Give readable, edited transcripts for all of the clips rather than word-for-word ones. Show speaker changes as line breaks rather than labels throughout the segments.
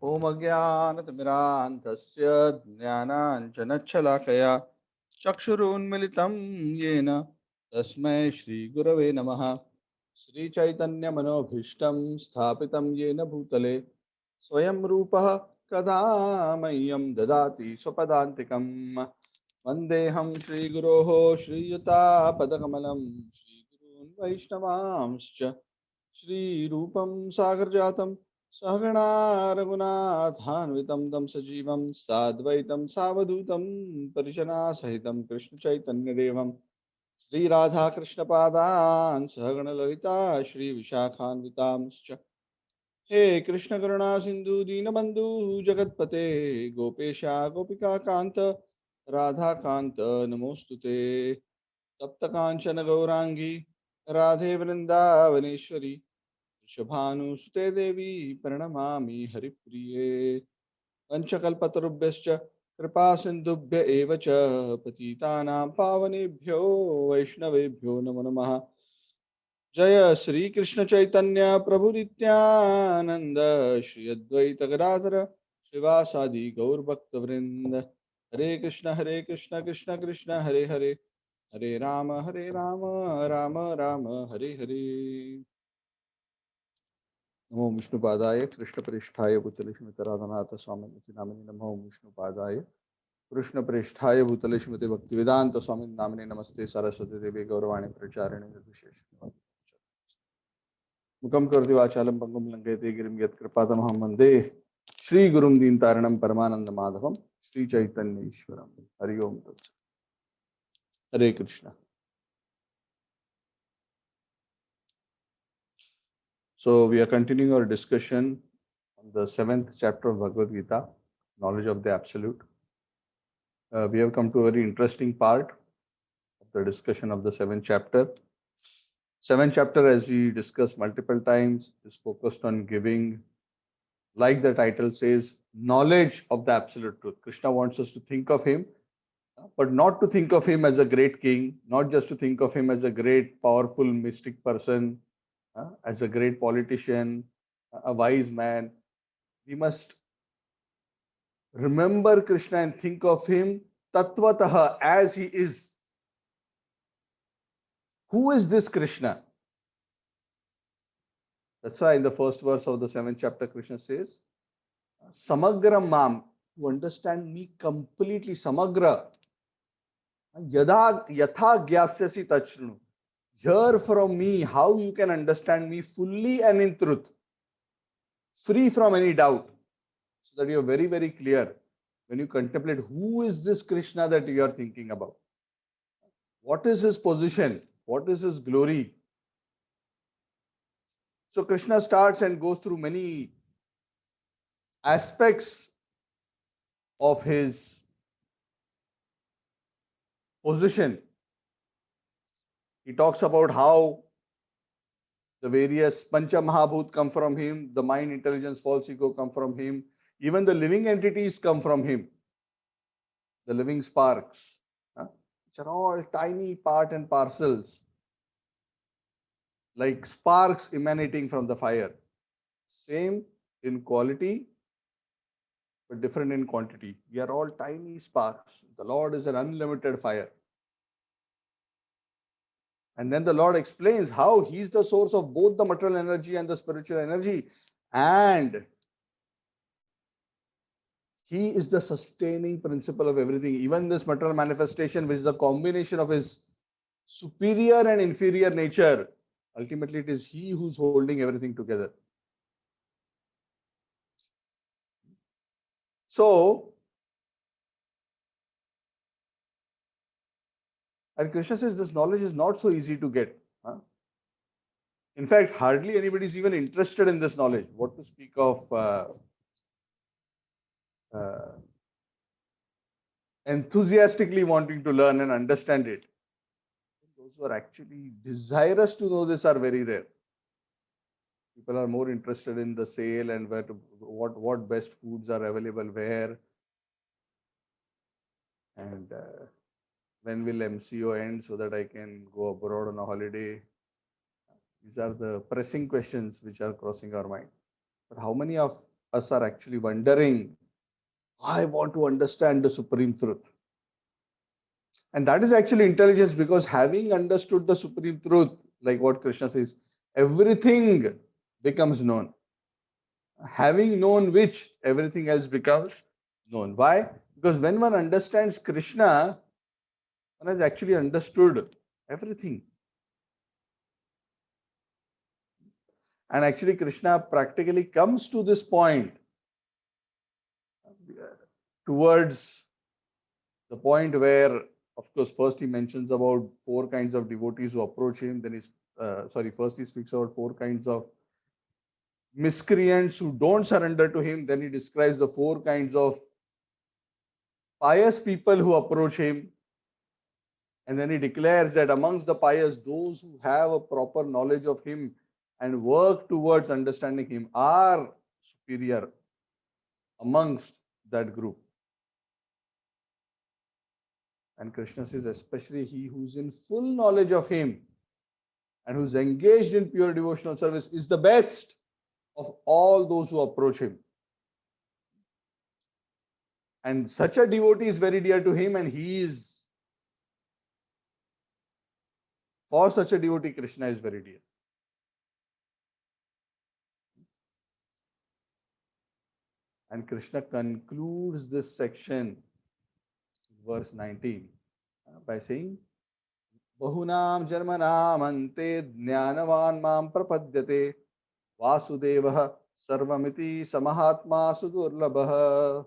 ॐ अज्ञानतिमिरान्धस्य ज्ञानाञ्जनच्छलाकया चक्षुरुन्मिलितं येन तस्मै श्रीगुरवे नमः। श्रीचैतन्यमनोभीष्टं स्थापितं येन भूतले स्वयं रूपः कदा मह्यं ददाति स्वपदान्तिकम्। वन्देऽहं श्रीगुरोः श्रीयुतापदकमलं श्रीगुरून् वैष्णवांश्च श्रीरूपं सागरजातं सहगणा रघुनाथान्वितं तं सजीवं साद्वैतं सावधूतं परिजना सहितं कृष्णचैतन्यदेवं श्रीराधाकृष्णपादान् सहगणललिता श्रीविशाखान्वितांश्च हे कृष्णकरुणा सिन्धु दीनबन्धु जगत्पते गोपेशा गोपिकान्त राधाकान्त नमोऽस्तु ते तप्तकाञ्चन गौराङ्गी राधे वृन्दावनेश्वरी वृषभानुसुते देवी प्रणमामि हरिप्रिये पंचकल्पतरुभ्यश्च कृपा सिन्धुभ्य एव च पतितानां पावनेभ्यो वैष्णवेभ्यो नमो नमः। जय श्री कृष्ण चैतन्य प्रभु नित्यानंद श्री अद्वैत गदाधर श्रीवासादि गौर भक्त वृंद हरे कृष्ण कृष्ण कृष्ण हरे हरे हरे राम राम राम हरे हरे। नमो विष्णुपादाय कृष्णप्रेष्ठाय भूतले श्रीमद्राधनाथ स्वामी नामिने नमो विष्णुपादाय कृष्णप्रेष्ठाय भूतले श्रीमते भक्तिवेदांत स्वामी नामिने नमस्ते सरस्वती देवी गौरवाणी प्रचारिणे निर्विशेष मुखं करोति वाचालं पंगुं लंघयते गिरिं यत्कृपातमहं वन्दे श्रीगुरुं दीनतारिणं परमानन्दमाधवं श्रीचैतन्य ईश्वरं। हरि ओम तत्सत्। हरे Krishna. So we are continuing our discussion on the 7th chapter of Bhagavad Gita, knowledge of the absolute. We have come to a very interesting part of the discussion of the 7th chapter. 7th chapter, as we discussed multiple times, is focused on giving, like the title says, knowledge of the absolute truth. Krishna wants us to think of him, but not to think of him as a great king, not just to think of him as a great, powerful, mystic person, as a great politician, a wise man. We must remember Krishna and think of him tattvataha, as he is. Who is this Krishna? That's why in the first verse of the 7th chapter, Krishna says, Samagra mam, to understand me completely, Samagra. Yada yatha gyasyasi tachrunu. Hear from me how you can understand me fully and in truth, free from any doubt, so that you are very, very clear when you contemplate who is this Krishna that you are thinking about. What is his position? What is his glory? So Krishna starts and goes through many aspects of his position. He talks about how the various Pancha Mahabhut come from him, the mind, intelligence, false ego come from him, even the living entities come from him, the living sparks, which are all tiny part and parcels, like sparks emanating from the fire. Same in quality, but different in quantity. We are all tiny sparks. The Lord is an unlimited fire. And then the Lord explains how He's the source of both the material energy and the spiritual energy. And He is the sustaining principle of everything. Even this material manifestation, which is a combination of His superior and inferior nature, ultimately it is He who's holding everything together. So, and Krishna says this knowledge is not so easy to get. In fact, hardly anybody is even interested in this knowledge. What to speak of uh, enthusiastically wanting to learn and understand it. Those who are actually desirous to know this are very rare. People are more interested in the sale and what best foods are available where, and when will MCO end so that I can go abroad on a holiday. These are the pressing questions which are crossing our mind. But how many of us are actually wondering, I want to understand the supreme truth. And that is actually intelligence, because having understood the supreme truth, like what Krishna says, everything becomes known. Having known which, everything else becomes known. Why? Because when one understands Krishna, one has actually understood everything. And actually, Krishna practically comes to this point towards the point where, of course, first he mentions about four kinds of devotees who approach him. Then first he speaks about four kinds of miscreants who don't surrender to him. Then he describes the four kinds of pious people who approach him. And then he declares that amongst the pious, those who have a proper knowledge of him and work towards understanding him are superior amongst that group. And Krishna says, especially he who's in full knowledge of him and who's engaged in pure devotional service is the best of all those who approach him. And such a devotee is very dear to him, and for such a devotee, Krishna is very dear. And Krishna concludes this section, verse 19, by saying, Bahunam janmanam ante jnanavan mam prapadyate Vasudevah sarvamiti samahatma sudurlabha.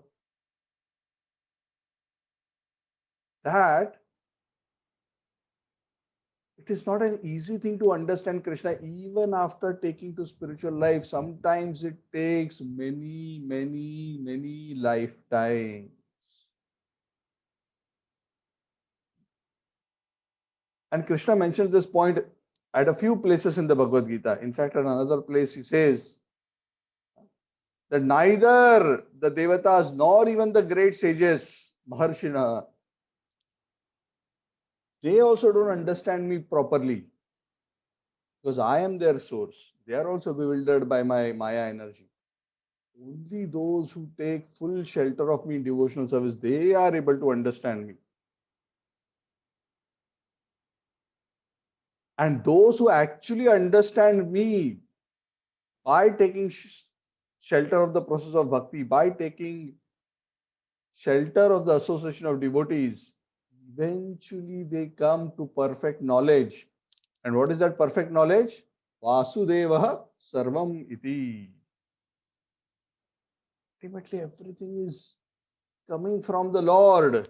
That it is not an easy thing to understand Krishna even after taking to spiritual life. Sometimes it takes many lifetimes. And Krishna mentions this point at a few places in the Bhagavad Gita. In fact, at another place he says that neither the Devatas nor even the great sages, Maharshina, they also don't understand me properly, because I am their source. They are also bewildered by my Maya energy. Only those who take full shelter of me in devotional service, they are able to understand me. And those who actually understand me by taking shelter of the process of bhakti, by taking shelter of the association of devotees, eventually they come to perfect knowledge. And what is that perfect knowledge? Vasudevah sarvam iti. Ultimately, everything is coming from the Lord,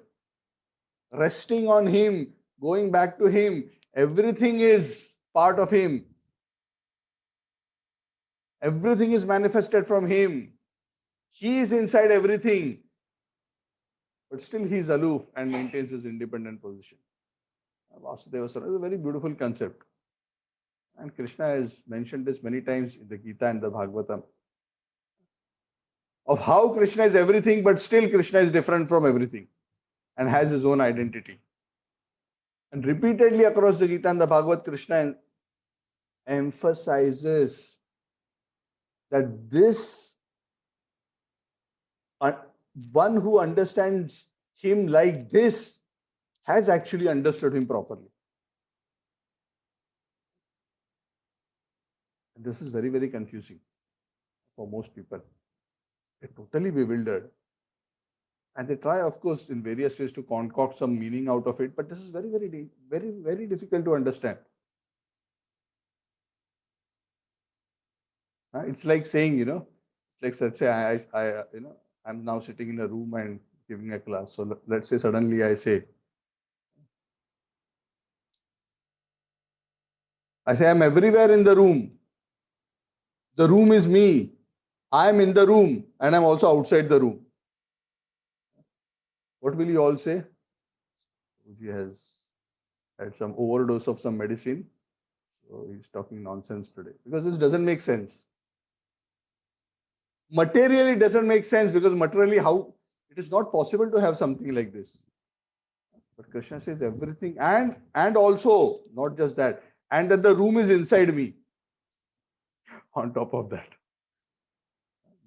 resting on Him, going back to Him. Everything is part of Him. Everything is manifested from Him. He is inside everything. But still He is aloof and maintains His independent position. Vasudeva Sarvam is a very beautiful concept. And Krishna has mentioned this many times in the Gita and the Bhagavatam, of how Krishna is everything, but still Krishna is different from everything and has his own identity. And repeatedly across the Gita and the Bhagavad, Krishna emphasizes that this one who understands him like this has actually understood him properly. And this is very confusing for most people. They're totally bewildered. And they try, of course, in various ways to concoct some meaning out of it, but this is very difficult to understand. It's like saying, it's like, let's say I'm now sitting in a room and giving a class. So let's say suddenly I say I'm everywhere in the room. The room is me. I am in the room and I'm also outside the room. What will you all say? He has had some overdose of some medicine. So he's talking nonsense today, because this doesn't make sense. Materially doesn't make sense, because materially how it is not possible to have something like this. But Krishna says everything, and also not just that, and that the room is inside me. On top of that,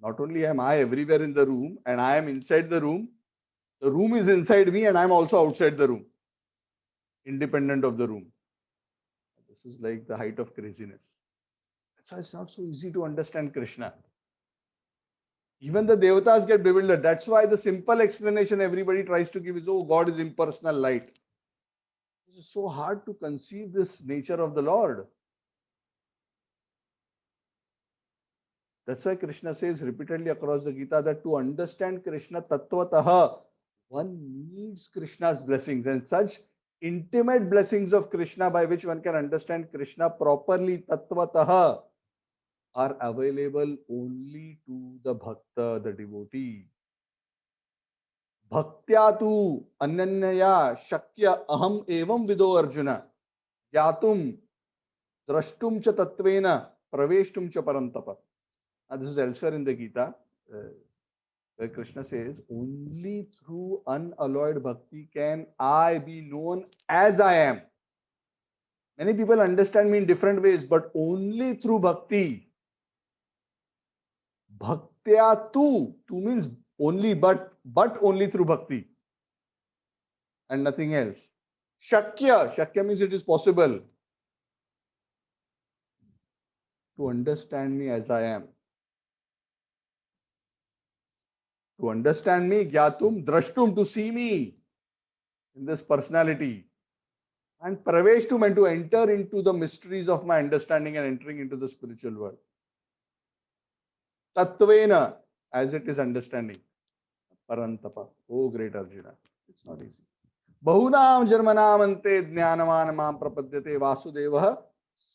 Not only am I everywhere in the room and I am inside the room is inside me and I'm also outside the room, independent of the room. This is like the height of craziness. That's why it's not so easy to understand Krishna. Even the devatas get bewildered. That's why the simple explanation everybody tries to give is, oh, God is impersonal light. It is so hard to conceive this nature of the Lord. That's why Krishna says repeatedly across the Gita that to understand Krishna tattvataha, one needs Krishna's blessings, and such intimate blessings of Krishna by which one can understand Krishna properly tattvataha are available only to the bhakta, the devotee. Bhaktya tu ananyaya shakya aham evam vido arjuna yatum drashtum cha tattvena praveshtum cha parantapa. This is elsewhere in the Gita, where Krishna says, only through unalloyed bhakti can I be known as I am. Many people understand me in different ways, but only through bhakti. Bhaktya tu means only, but only through bhakti and nothing else. Shakya means it is possible to understand me as I am. To understand me, Gyatum, Drashtum, to see me in this personality. And Praveshtum, and to enter into the mysteries of my understanding and entering into the spiritual world. Tattvena, as it is understanding. Parantapa, oh great Arjuna. It's not easy. Bahunam Jarmanamante Jnanaman Mam Prapadyate Vasudeva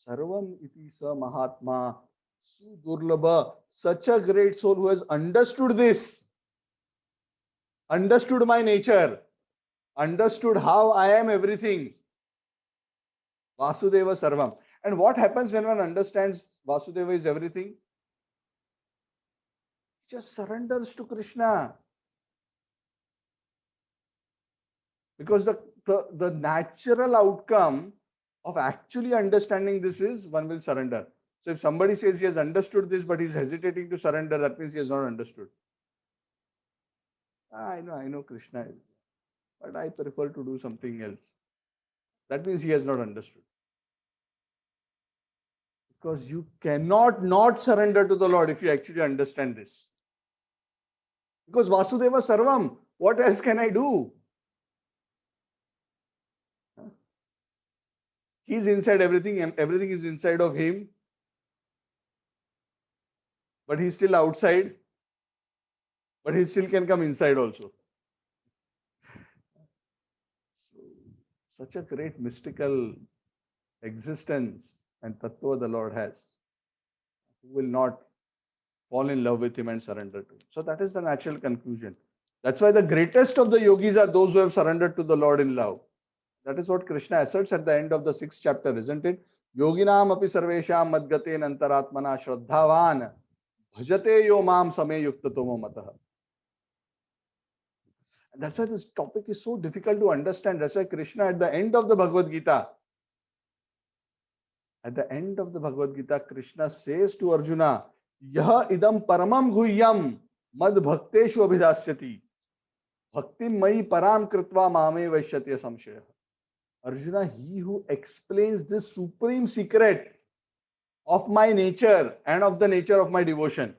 Sarvam iti sa Mahatma Sudurlabha. Such a great soul who has understood this, understood my nature, understood how I am everything. Vasudeva Sarvam. And what happens when one understands Vasudeva is everything? Just surrenders to Krishna. Because the natural outcome of actually understanding this is one will surrender. So if somebody says he has understood this, but he's hesitating to surrender, that means he has not understood. I know Krishna, but I prefer to do something else. That means he has not understood. Because you cannot not surrender to the Lord if you actually understand this. Because Vasudeva Sarvam, what else can I do? He's inside everything, and everything is inside of him, but he's still outside, but he still can come inside also. So, such a great mystical existence and tattva the Lord has. Who will not fall in love with him and surrender to him? So that is the natural conclusion. That's why the greatest of the yogis are those who have surrendered to the Lord in love. That is what Krishna asserts at the end of the 6th chapter, isn't it? Yoginam api sarvesham madgate antaratmana shraddhavan bhajate yo mam same yuktatomo matah. And that's why this topic is so difficult to understand. That's why Krishna at the end of the Bhagavad Gita, Krishna says to Arjuna, Yah idam paramam guhyam mad bhakteshu abhidasyati bhaktim mai param kritva mame vaishyatya samshaya. Arjuna, he who explains this supreme secret of my nature and of the nature of my devotion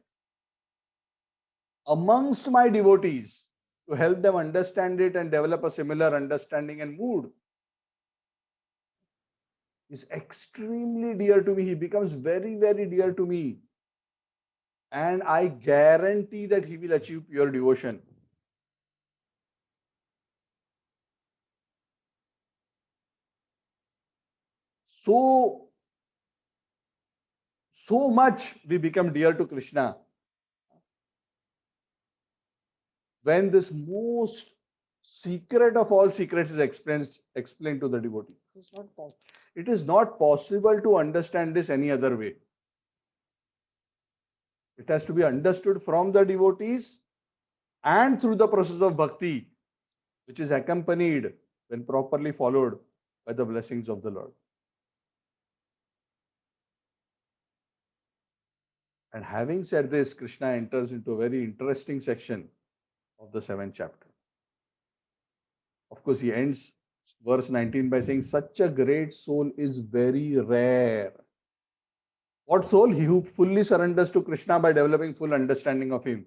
amongst my devotees to help them understand it and develop a similar understanding and mood is extremely dear to me. He becomes very, very dear to me. And I guarantee that he will achieve pure devotion. So much we become dear to Krishna when this most secret of all secrets is explained to the devotee. It is not possible to understand this any other way. It has to be understood from the devotees and through the process of bhakti, which is accompanied when properly followed by the blessings of the Lord. And having said this, Krishna enters into a very interesting section of the 7th chapter. Of course, he ends verse 19 by saying, such a great soul is very rare. What soul? He who fully surrenders to Krishna by developing full understanding of him.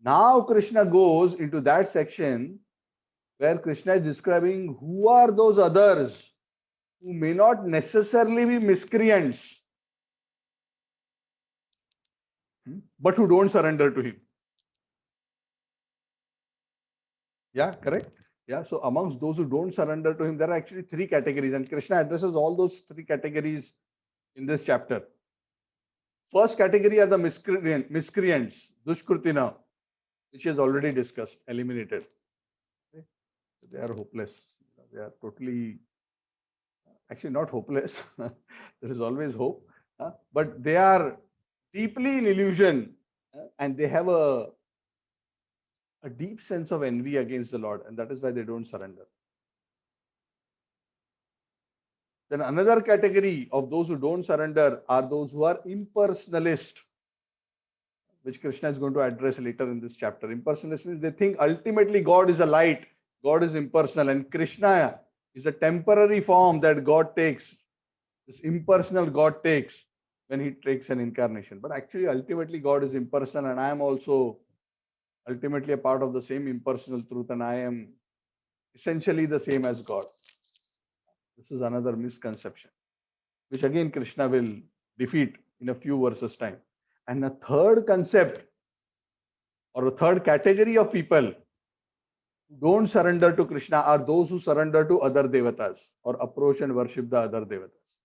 Now Krishna goes into that section where Krishna is describing who are those others who may not necessarily be miscreants, but who don't surrender to him. Yeah, correct. Yeah, so amongst those who don't surrender to him, there are actually 3 categories, and Krishna addresses all those 3 categories in this chapter. First category are the miscreants, Dushkrutina, which he has already discussed, eliminated. Okay? So they are hopeless. They are totally, actually not hopeless. There is always hope, but they are deeply in illusion, and they have a deep sense of envy against the Lord, and that is why they don't surrender. Then another category of those who don't surrender are those who are impersonalist, which Krishna is going to address later in this chapter. Impersonalist means they think ultimately God is a light, God is impersonal, and Krishna is a temporary form that God takes, this impersonal God takes when he takes an incarnation. But actually, ultimately, God is impersonal, and I am also ultimately a part of the same impersonal truth, and I am essentially the same as God. This is another misconception, which again Krishna will defeat in a few verses' time. And the third concept or a third category of people who don't surrender to Krishna are those who surrender to other devatas or approach and worship the other devatas.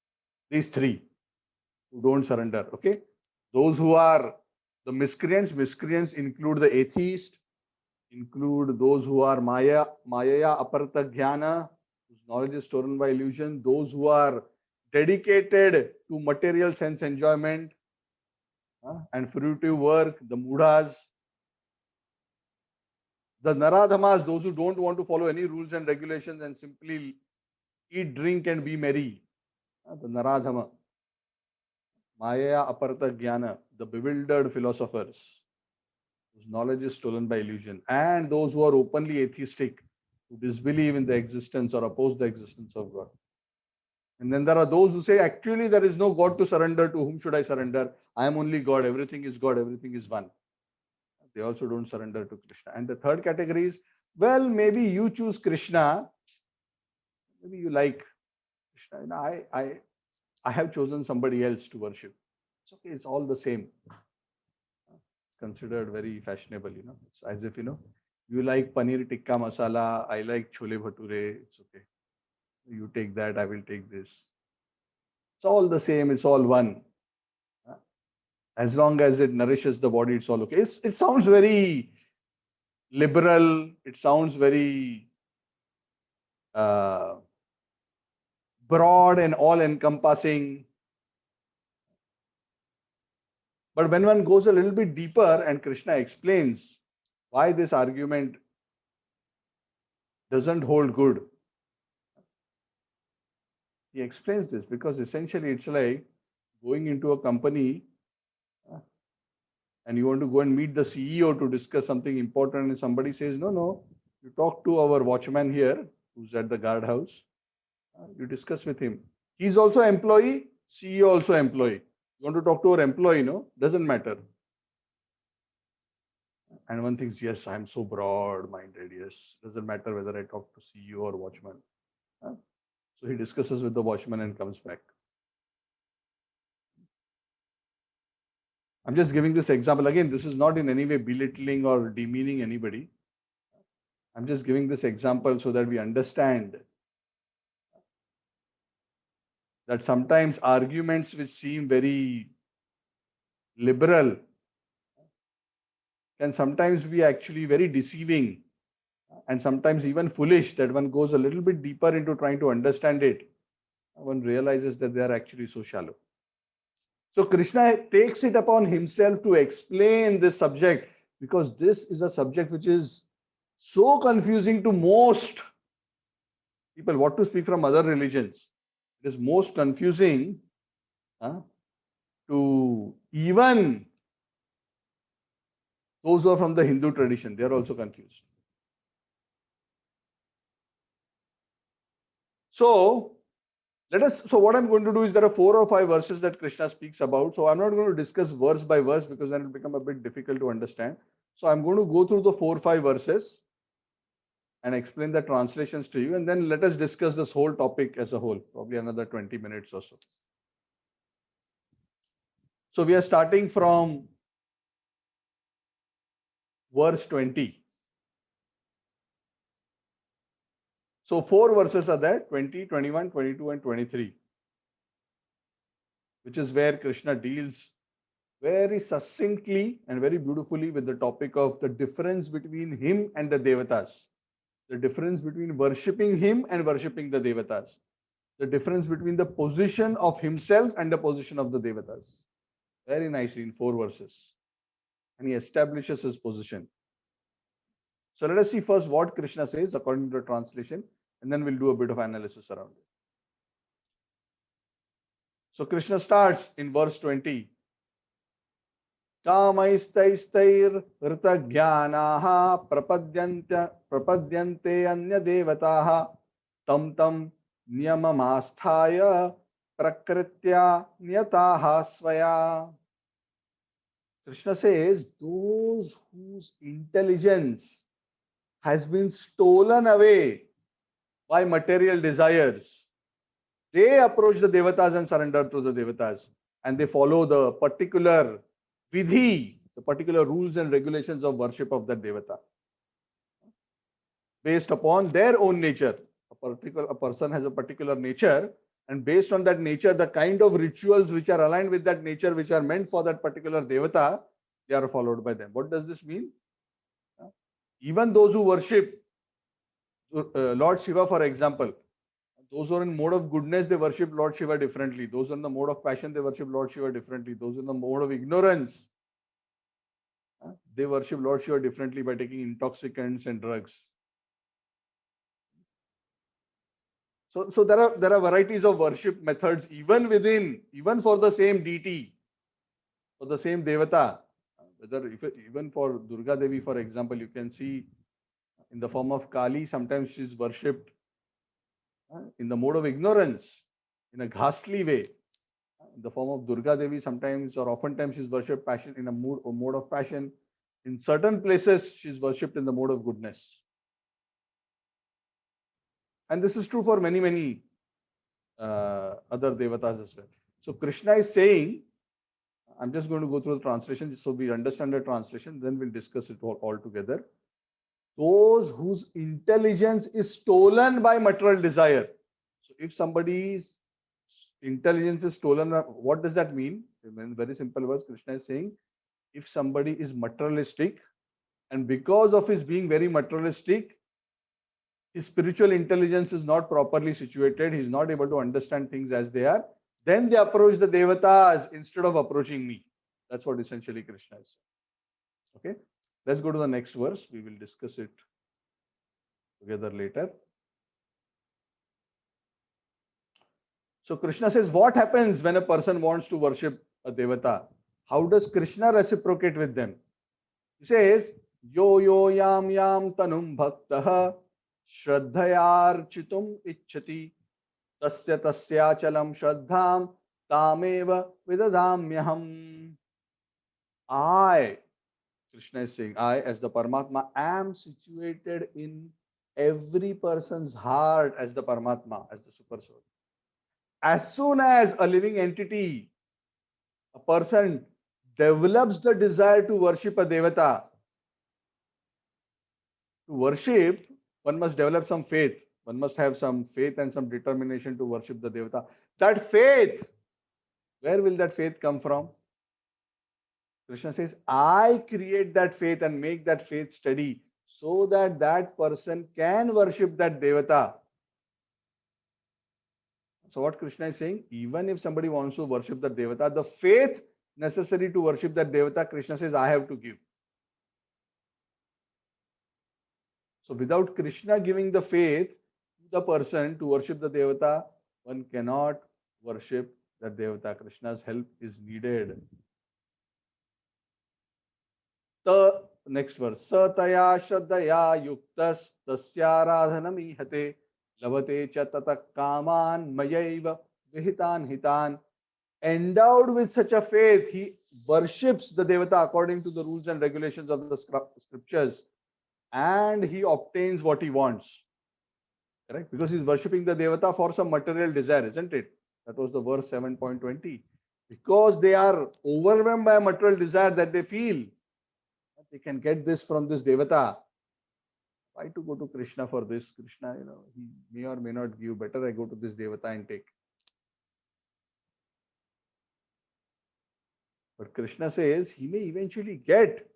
These 3 who don't surrender. Okay, those who are the miscreants include the atheist, include those who are maya aparta jnana, whose knowledge is stolen by illusion, those who are dedicated to material sense enjoyment and fruitive work, the mudhas, the naradhamas, those who don't want to follow any rules and regulations and simply eat, drink and be merry, the naradhama. Maya aparta jnana, the bewildered philosophers whose knowledge is stolen by illusion, and those who are openly atheistic, who disbelieve in the existence or oppose the existence of God. And then there are those who say, actually, there is no God to surrender to. Whom should I surrender? I am only God. Everything is God. Everything is one. They also don't surrender to Krishna. And the third category is, well, maybe you choose Krishna. Maybe you like Krishna. You know, I have chosen somebody else to worship. It's okay. It's all the same. It's considered very fashionable. You know, it's as if, you know, you like paneer tikka masala. I like chole bhature. It's okay. You take that. I will take this. It's all the same. It's all one. As long as it nourishes the body, it's all okay. It sounds very liberal. It sounds very broad and all-encompassing. But when one goes a little bit deeper and Krishna explains why this argument doesn't hold good, he explains this because essentially it's like going into a company and you want to go and meet the CEO to discuss something important, and somebody says, no, you talk to our watchman here who's at the guardhouse. You discuss with him. He's also employee, CEO also employee. You want to talk to our employee, no? Doesn't matter. And one thinks, yes, I'm so broad-minded. Yes, doesn't matter whether I talk to CEO or watchman. So he discusses with the watchman and comes back. I'm just giving this example. Again, this is not in any way belittling or demeaning anybody. I'm just giving this example so that we understand that sometimes arguments which seem very liberal can sometimes be actually very deceiving and sometimes even foolish, that one goes a little bit deeper into trying to understand it. One realizes that they are actually so shallow. So Krishna takes it upon himself to explain this subject, because this is a subject which is so confusing to most people. What to speak from other religions? It is most confusing to to even those who are from the Hindu tradition. They are also confused. So what I'm going to do is there are 4 or 5 verses that Krishna speaks about. So I'm not going to discuss verse by verse because then it will become a bit difficult to understand. So I'm going to go through the 4 or 5 verses and explain the translations to you, and then let us discuss this whole topic as a whole, probably another 20 minutes or so. So we are starting from verse 20. So 4 verses are there, 20, 21, 22 and 23, which is where Krishna deals very succinctly and very beautifully with the topic of the difference between him and the Devatas, the difference between worshipping him and worshipping the Devatas, the difference between the position of himself and the position of the Devatas. Very nicely in 4 verses. And he establishes his position. So let us see first what Krishna says according to the translation, and then we'll do a bit of analysis around it. So Krishna starts in verse 20. कामैस्तैस्तैर्हृतज्ञानाः प्रपद्यन्ते अन्यदेवताः तं तं नियममास्थाय प्रकृत्या नियताः स्वया. Krishna says, those whose intelligence has been stolen away by material desires, they approach the Devatas and surrender to the Devatas, and they follow the particular vidhi, the particular rules and regulations of worship of that Devata, based upon their own nature. A person has a particular nature, and based on that nature, the kind of rituals which are aligned with that nature, which are meant for that particular Devata, they are followed by them. What does this mean? Even those who worship Lord Shiva, for example, those who are in mode of goodness, they worship Lord Shiva differently. Those in the mode of passion, they worship Lord Shiva differently. Those in the mode of ignorance, they worship Lord Shiva differently by taking intoxicants and drugs. So there are varieties of worship methods even for the same deity, for the same Devata. Even for Durga Devi, for example, you can see in the form of Kali, sometimes she is worshipped in the mode of ignorance, in a ghastly way. In the form of Durga Devi, sometimes or oftentimes she is worshipped passion in a mode of passion. In certain places, she is worshipped in the mode of goodness. And this is true for many other devatas as well. So Krishna is saying, I'm just going to go through the translation so we understand the translation, then we'll discuss it all together. Those whose intelligence is stolen by material desire. So if somebody's intelligence is stolen, what does that mean? In very simple words, Krishna is saying, if somebody is materialistic, and because of his being very materialistic, his spiritual intelligence is not properly situated, he is not able to understand things as they are, then they approach the Devatas instead of approaching me. That's what essentially Krishna is saying. Okay, let's go to the next verse. We will discuss it together later. So Krishna says, what happens when a person wants to worship a Devata? How does Krishna reciprocate with them? He says, yo yam tanum bhaktah shraddhayarchitum ichchati tasya chalam shraddham tameva vidadamyaham. I, Krishna is saying, I as the Paramatma am situated in every person's heart as the Paramatma, as the Super Soul. As soon as a living entity, a person develops the desire to worship a Devata, to worship, one must develop some faith. One must have some faith and some determination to worship the Devata. That faith, where will that faith come from? Krishna says, I create that faith and make that faith steady so that that person can worship that Devata. So what Krishna is saying, even if somebody wants to worship the Devata, the faith necessary to worship that Devata, Krishna says, I have to give. So without Krishna giving the faith to the person to worship the Devata, one cannot worship that devata. Krishna's help is needed. The next verse. Sataya shraddhaya yuktas tasyaradhanam ihate lavate cha tata kaman mayaiva vihitan hitan. Endowed with such a faith, he worships the devata according to the rules and regulations of the scriptures, and he obtains what he wants. Correct? Because he's worshipping the devata for some material desire, isn't it? That was the verse 7.20. Because they are overwhelmed by a material desire that they feel that they can get this from this devata. Why to go to Krishna for this? Krishna, he may or may not give. Better I go to this devata and take. But Krishna says he may eventually get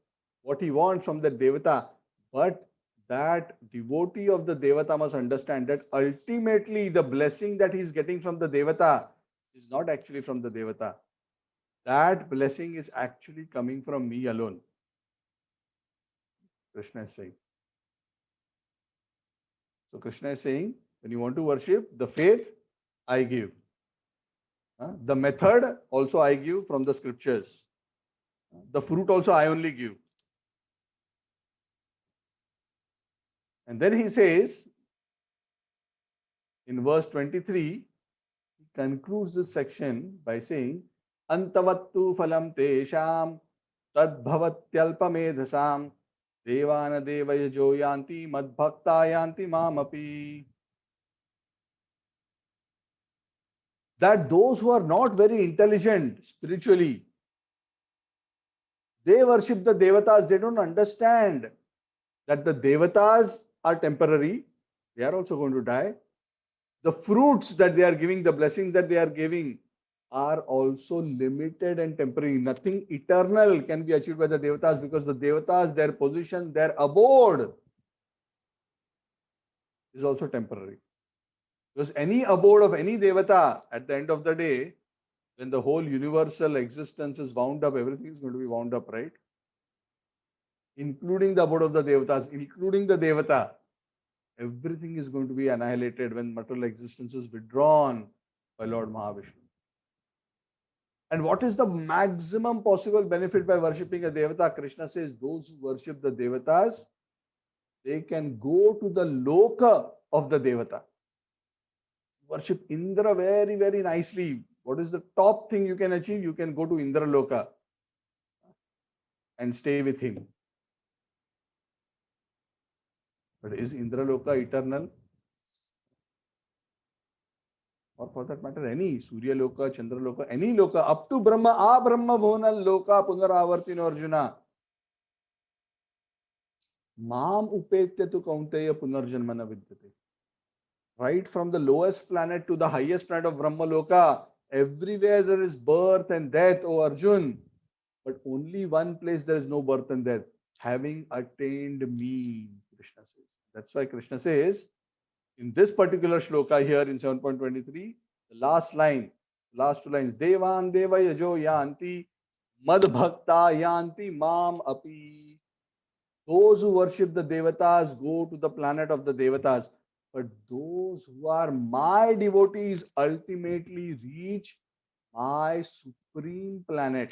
what he wants from the devata, but that devotee of the devata must understand that ultimately the blessing that he is getting from the devata is not actually from the devata. That blessing is actually coming from me alone. Krishna is saying. So Krishna is saying, when you want to worship, the faith I give. The method also I give from the scriptures. The fruit also I only give. And then he says, in verse 23, he concludes this section by saying, Antavattu phalam tesham tadbhavatyalpamedhasam devana devayajo yanti madbhakta yanti mamapi. That those who are not very intelligent spiritually, they worship the devatas. They don't understand that the devatas are temporary. They are also going to die. The fruits that they are giving, the blessings that they are giving are also limited and temporary. Nothing eternal can be achieved by the devatas, because the devatas, their position, their abode is also temporary. Because any abode of any devata, at the end of the day, when the whole universal existence is wound up, everything is going to be wound up, right? Including the abode of the devatas, including the devata. Everything is going to be annihilated when material existence is withdrawn by Lord Mahavishnu. And what is the maximum possible benefit by worshipping a devata? Krishna says those who worship the devatas, they can go to the loka of the devata. Worship Indra very, very nicely. What is the top thing you can achieve? You can go to Indra loka and stay with him. But is Indra loka eternal? Or for that matter, any Surya loka, Chandra loka, any loka, up to Brahma, Brahma bhonal loka punaravartino Arjuna. Mam upetya tu kaunteya punarjanmana vidyate. Right from the lowest planet to the highest planet of Brahma loka, everywhere there is birth and death, O Arjun. But only one place there is no birth and death. Having attained me, Krishna says. That's why Krishna says, in this particular shloka here in 7.23, the last line, last two lines, Devan Deva Yajo Yanti Mad Bhakta Yanti Mam Api. Those who worship the devatas go to the planet of the devatas, but those who are my devotees ultimately reach my supreme planet,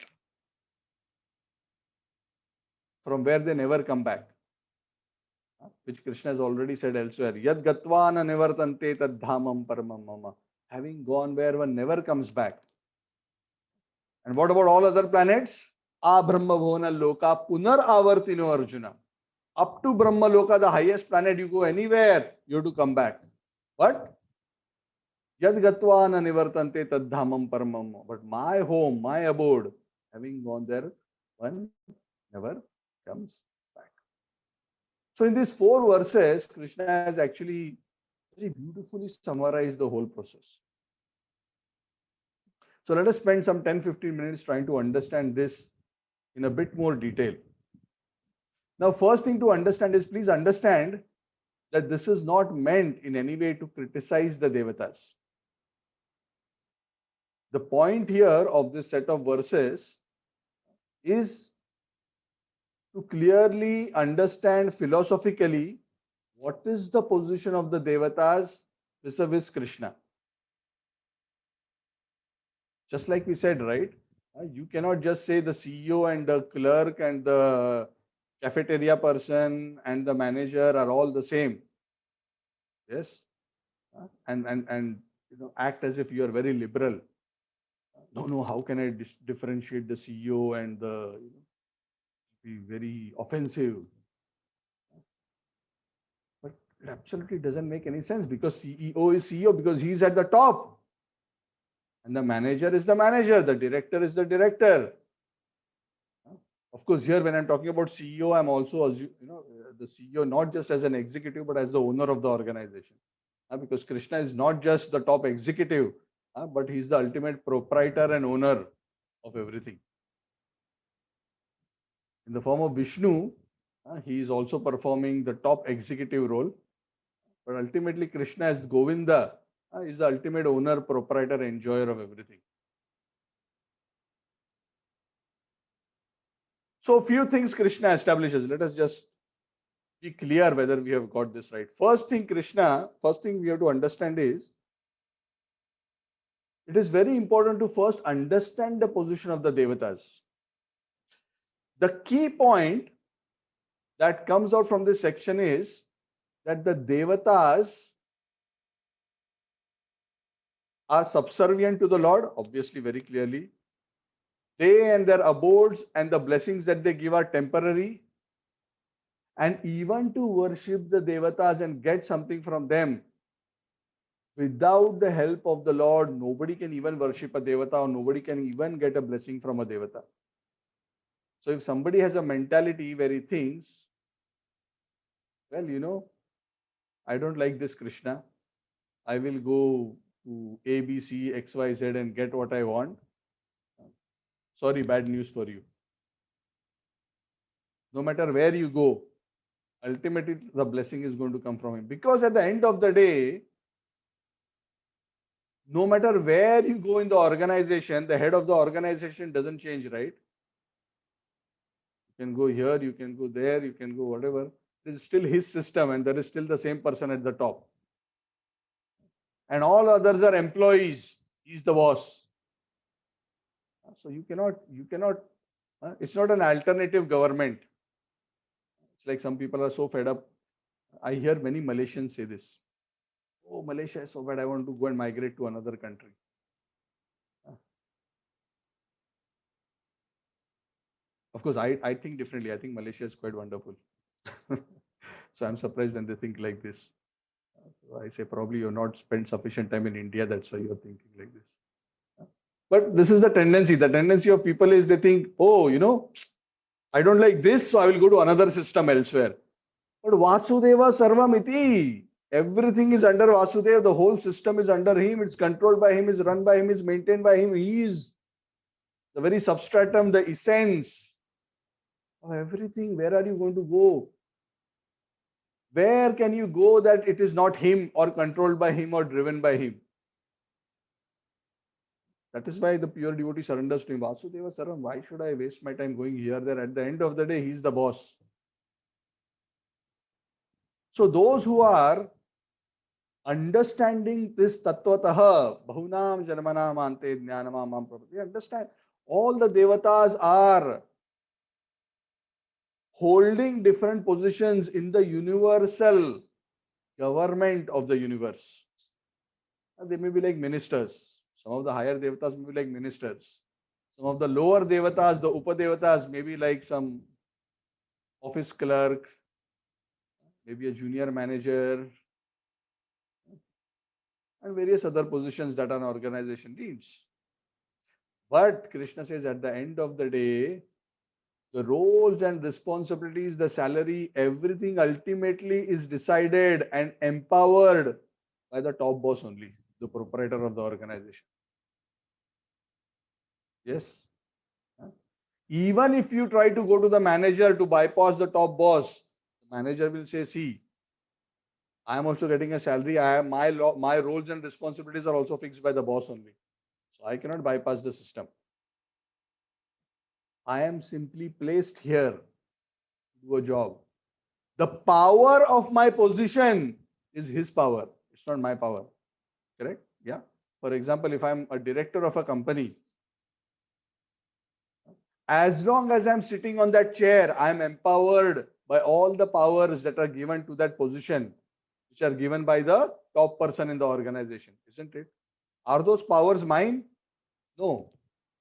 from where they never come back. Which Krishna has already said elsewhere. Yad gatvana nivartante tad dhamam paramam mama. Having gone where one never comes back. And what about all other planets? Brahma bhona loka punar avartino Arjuna. Up to Brahma loka, the highest planet, you go anywhere, you have to come back. But yad gatvana nivartante tad dhamam paramam. But my home, my abode, having gone there, one never comes. So in these 4 verses, Krishna has actually very beautifully summarized the whole process. So let us spend some 10-15 minutes trying to understand this in a bit more detail. Now, first thing to understand is, please understand that this is not meant in any way to criticize the devatas. The point here of this set of verses is to clearly understand philosophically what is the position of the devatas vis-a-vis Krishna. Just like we said, right? You cannot just say the CEO and the clerk and the cafeteria person and the manager are all the same. Yes, and act as if you are very liberal. No, how can I differentiate the CEO and the be very offensive? But it absolutely doesn't make any sense, because CEO is CEO because he's at the top, and the manager is the manager, the director is the director. Of course, here when I'm talking about CEO, I'm also the CEO not just as an executive but as the owner of the organization, because Krishna is not just the top executive, but he's the ultimate proprietor and owner of everything. In the form of Vishnu, he is also performing the top executive role, but ultimately Krishna as Govinda is the ultimate owner, proprietor, enjoyer of everything. So few things Krishna establishes. Let us just be clear whether we have got this right. First thing we have to understand is, it is very important to first understand the position of the Devatas. The key point that comes out from this section is that the Devatas are subservient to the Lord, obviously, very clearly. They and their abodes and the blessings that they give are temporary. And even to worship the Devatas and get something from them, without the help of the Lord, nobody can even worship a Devata, or nobody can even get a blessing from a Devata. So if somebody has a mentality where he thinks, well, I don't like this Krishna, I will go to A, B, C, X, Y, Z and get what I want. Sorry, bad news for you. No matter where you go, ultimately the blessing is going to come from him. Because at the end of the day, no matter where you go in the organization, the head of the organization doesn't change, right? You can go here, you can go there, you can go whatever. It is still his system, and there is still the same person at the top. And all others are employees. He's the boss. So you cannot, it's not an alternative government. It's like some people are so fed up. I hear many Malaysians say this. Oh, Malaysia is so bad, I want to go and migrate to another country. Of course, I think differently. I think Malaysia is quite wonderful. So I'm surprised when they think like this. So I say probably you've not spent sufficient time in India, that's why you're thinking like this. But this is the tendency. The tendency of people is they think, oh, I don't like this, so I will go to another system elsewhere. But Vasudeva Sarvamiti. Everything is under Vasudeva. The whole system is under him. It's controlled by him, is run by him, is maintained by him. He is the very substratum, the essence of everything. Where are you going to go? Where can you go that it is not him, or controlled by him, or driven by him? That is why the pure devotee surrenders to him. Vasudeva Sarvam, why should I waste my time going here, there? At the end of the day, he's the boss. So those who are understanding this tattvataha, bahunam janmanam ante jnanamam prapati, understand all the devatas are holding different positions in the universal government of the universe. And they may be like ministers. Some of the higher devatas may be like ministers. Some of the lower devatas, the upadevatas, may be like some office clerk, maybe a junior manager, and various other positions that an organization needs. But Krishna says at the end of the day, the roles and responsibilities, the salary, everything ultimately is decided and empowered by the top boss only, the proprietor of the organization. Yes. Even if you try to go to the manager to bypass the top boss, the manager will say, see, I am also getting a salary. My roles and responsibilities are also fixed by the boss only. So I cannot bypass the system. I am simply placed here to do a job. The power of my position is his power. It's not my power. Correct? Yeah. For example, if I'm a director of a company, As long as I'm sitting on that chair, I'm empowered by all the powers that are given to that position, which are given by the top person in the organization, isn't it? Are those powers mine? No.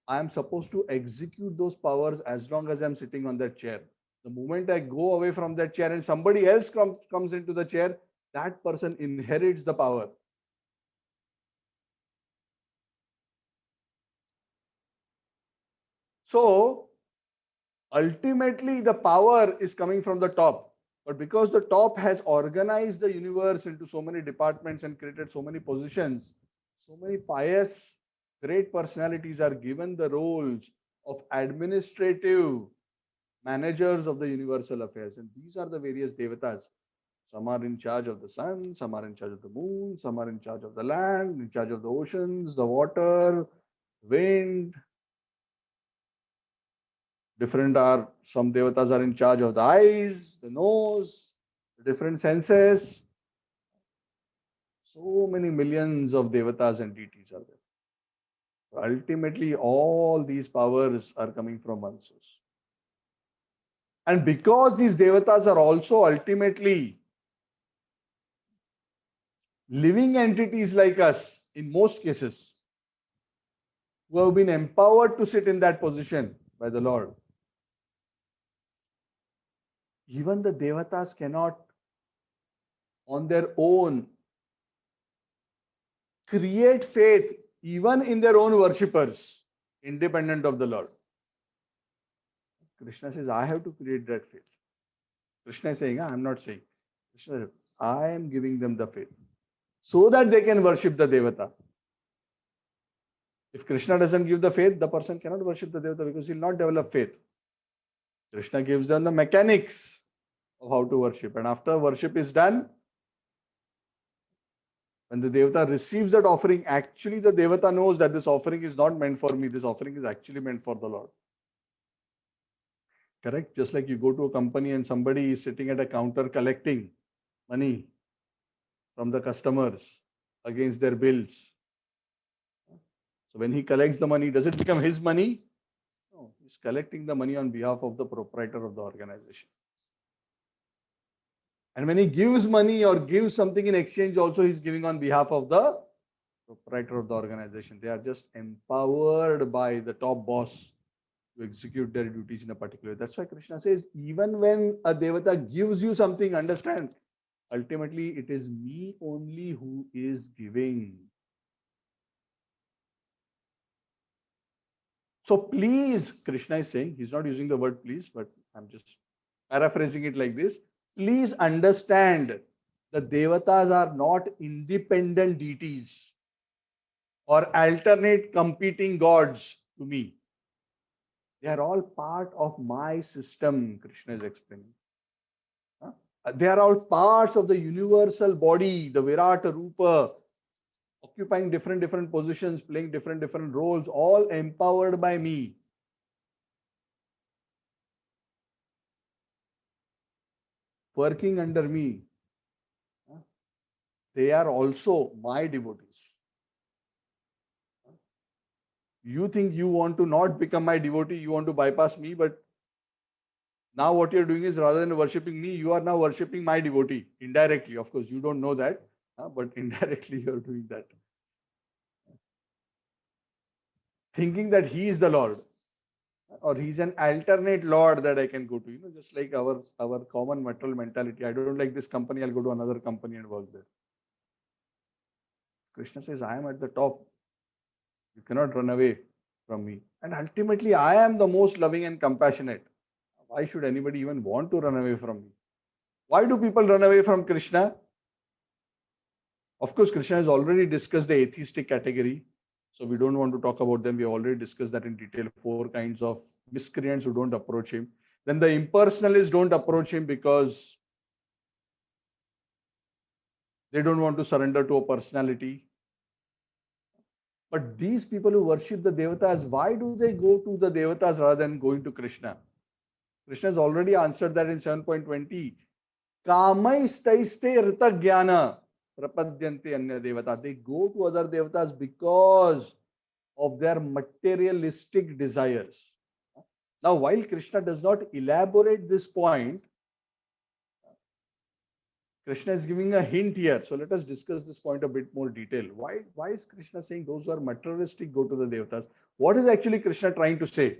I am supposed to execute those powers as long as I'm sitting on that chair. The moment I go away from that chair and somebody else comes into the chair, that person inherits the power. So ultimately, the power is coming from the top. But because the top has organized the universe into so many departments and created so many positions, so many pious, great personalities are given the roles of administrative managers of the universal affairs. And these are the various devatas. Some are in charge of the sun, some are in charge of the moon, some are in charge of the land, in charge of the oceans, the water, wind. Different are, some devatas are in charge of the eyes, the nose, the different senses. So many millions of devatas and deities are there. Ultimately, all these powers are coming from one source. And because these devatas are also ultimately living entities like us, in most cases, who have been empowered to sit in that position by the Lord. Even the devatas cannot, on their own, create faith even in their own worshippers, independent of the Lord. Krishna says, I have to create that faith. Krishna is saying, I'm not saying. Krishna says, I am giving them the faith so that they can worship the devata. If Krishna doesn't give the faith, the person cannot worship the devata because he will not develop faith. Krishna gives them the mechanics of how to worship. And after worship is done, when the devata receives that offering, actually the devata knows that this offering is not meant for me. This offering is actually meant for the Lord. Correct? Just like you go to a company and somebody is sitting at a counter collecting money from the customers against their bills. So when he collects the money, does it become his money? No, he's collecting the money on behalf of the proprietor of the organization. And when he gives money or gives something in exchange, also he's giving on behalf of the proprietor of the organization. They are just empowered by the top boss to execute their duties in a particular way. That's why Krishna says, even when a devata gives you something, understand, ultimately it is me only who is giving. So please, Krishna is saying, he's not using the word please, but I'm just paraphrasing it like this. Please understand the devatas are not independent deities or alternate competing gods to me. They are all part of my system, Krishna is explaining. They are all parts of the universal body, the Virata Rupa, occupying different positions, playing different roles, all empowered by me. Working under me. They are also my devotees. You think you want to not become my devotee, you want to bypass me, but now what you're doing is rather than worshipping me, you are now worshipping my devotee indirectly. Of course, you don't know that, but indirectly you're doing that. Thinking that he is the Lord or he's an alternate Lord that I can go to, just like our common material mentality. I don't like this company, I'll go to another company and work there. Krishna says, I am at the top. You cannot run away from me. And ultimately, I am the most loving and compassionate. Why should anybody even want to run away from me? Why do people run away from Krishna? Of course, Krishna has already discussed the atheistic category. So we don't want to talk about them. We have already discussed that in detail. 4 kinds of miscreants who don't approach him. Then the impersonalists don't approach him because they don't want to surrender to a personality. But these people who worship the devatas, why do they go to the devatas rather than going to Krishna? Krishna has already answered that in 7.20. Kamaistaiste rita jnana prapadyante anya devata. They go to other devatas because of their materialistic desires. Now, while Krishna does not elaborate this point, Krishna is giving a hint here. So let us discuss this point a bit more detail. Why is Krishna saying those who are materialistic go to the devatas? What is actually Krishna trying to say?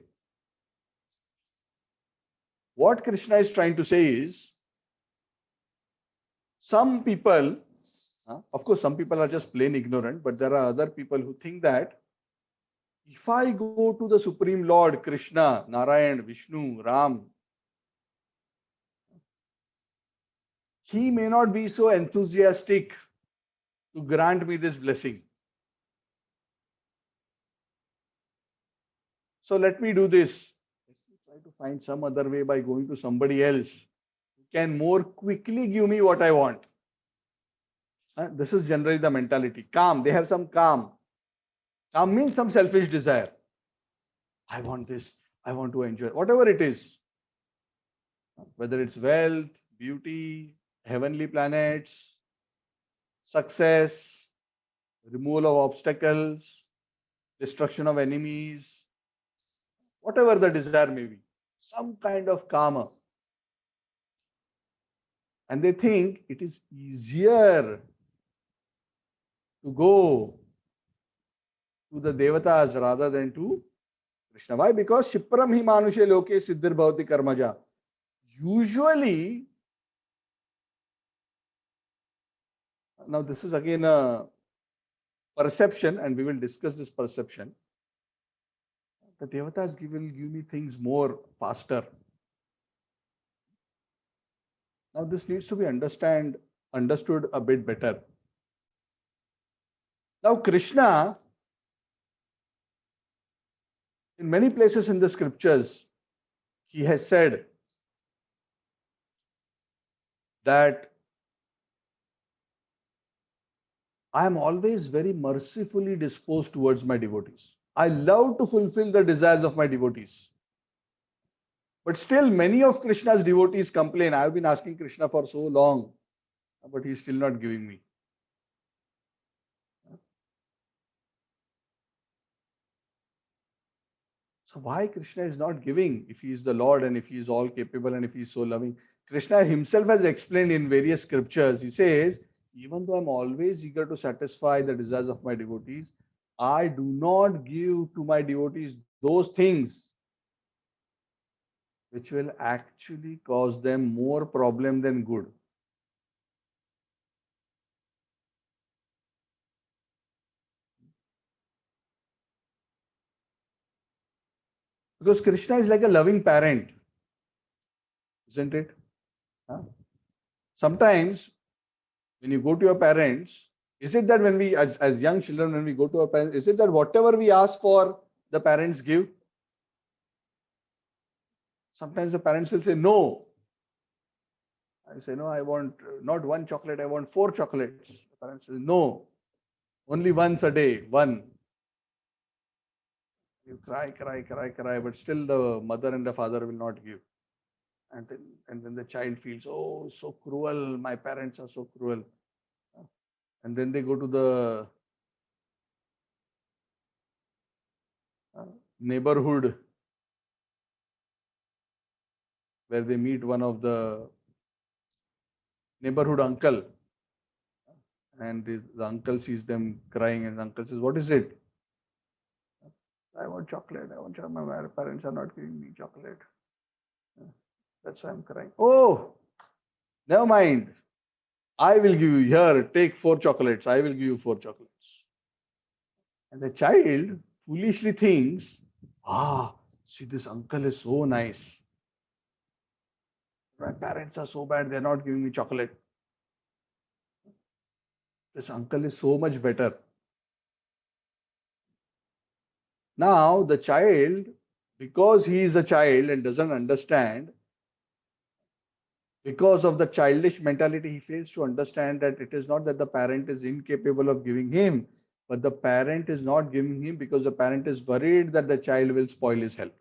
What Krishna is trying to say is, some people, of course, some people are just plain ignorant, but there are other people who think that if I go to the Supreme Lord, Krishna, Narayan, Vishnu, Ram, he may not be so enthusiastic to grant me this blessing. So let me do this. Let me try to find some other way by going to somebody else who can more quickly give me what I want. This is generally the mentality. Calm. They have some calm. Calm means some selfish desire. I want this. I want to enjoy whatever it is. Whether it's wealth, beauty, heavenly planets, success, removal of obstacles, destruction of enemies, whatever the desire may be, some kind of karma. And they think it is easier to go to the devatas rather than to Krishna. Why? Because Shipram hi manushe loke siddhir bhavati karmaja. Usually, now this is again a perception, and we will discuss this perception. The devatas will give me things more faster. Now this needs to be understood a bit better. Now Krishna, in many places in the scriptures, he has said that I am always very mercifully disposed towards my devotees. I love to fulfill the desires of my devotees. But still, many of Krishna's devotees complain, I have been asking Krishna for so long, but he is still not giving me. So why Krishna is not giving if he is the Lord and if he is all capable and if he is so loving? Krishna himself has explained in various scriptures. He says, even though I'm always eager to satisfy the desires of my devotees, I do not give to my devotees those things which will actually cause them more problem than good. Because Krishna is like a loving parent, isn't it? Sometimes when you go to your parents, is it that when we, as young children, when we go to our parents, is it that whatever we ask for, the parents give? Sometimes the parents will say, no. I say, no, I want not one chocolate, I want 4 chocolates. The parents say, no, only once a day, one. You cry, but still the mother and the father will not give. And then the child feels, oh, so cruel, my parents are so cruel. And then they go to the neighborhood where they meet one of the neighborhood uncle, and the uncle sees them crying, and the uncle says, what is it? I want chocolate. I want chocolate. My parents are not giving me chocolate. That's why I'm crying. Oh, never mind. I will give you, here, take 4 chocolates. I will give you 4 chocolates. And the child foolishly thinks, see, this uncle is so nice. My parents are so bad, they're not giving me chocolate. This uncle is so much better. Now, the child, because he is a child and doesn't understand, because of the childish mentality, he fails to understand that it is not that the parent is incapable of giving him, but the parent is not giving him because the parent is worried that the child will spoil his health.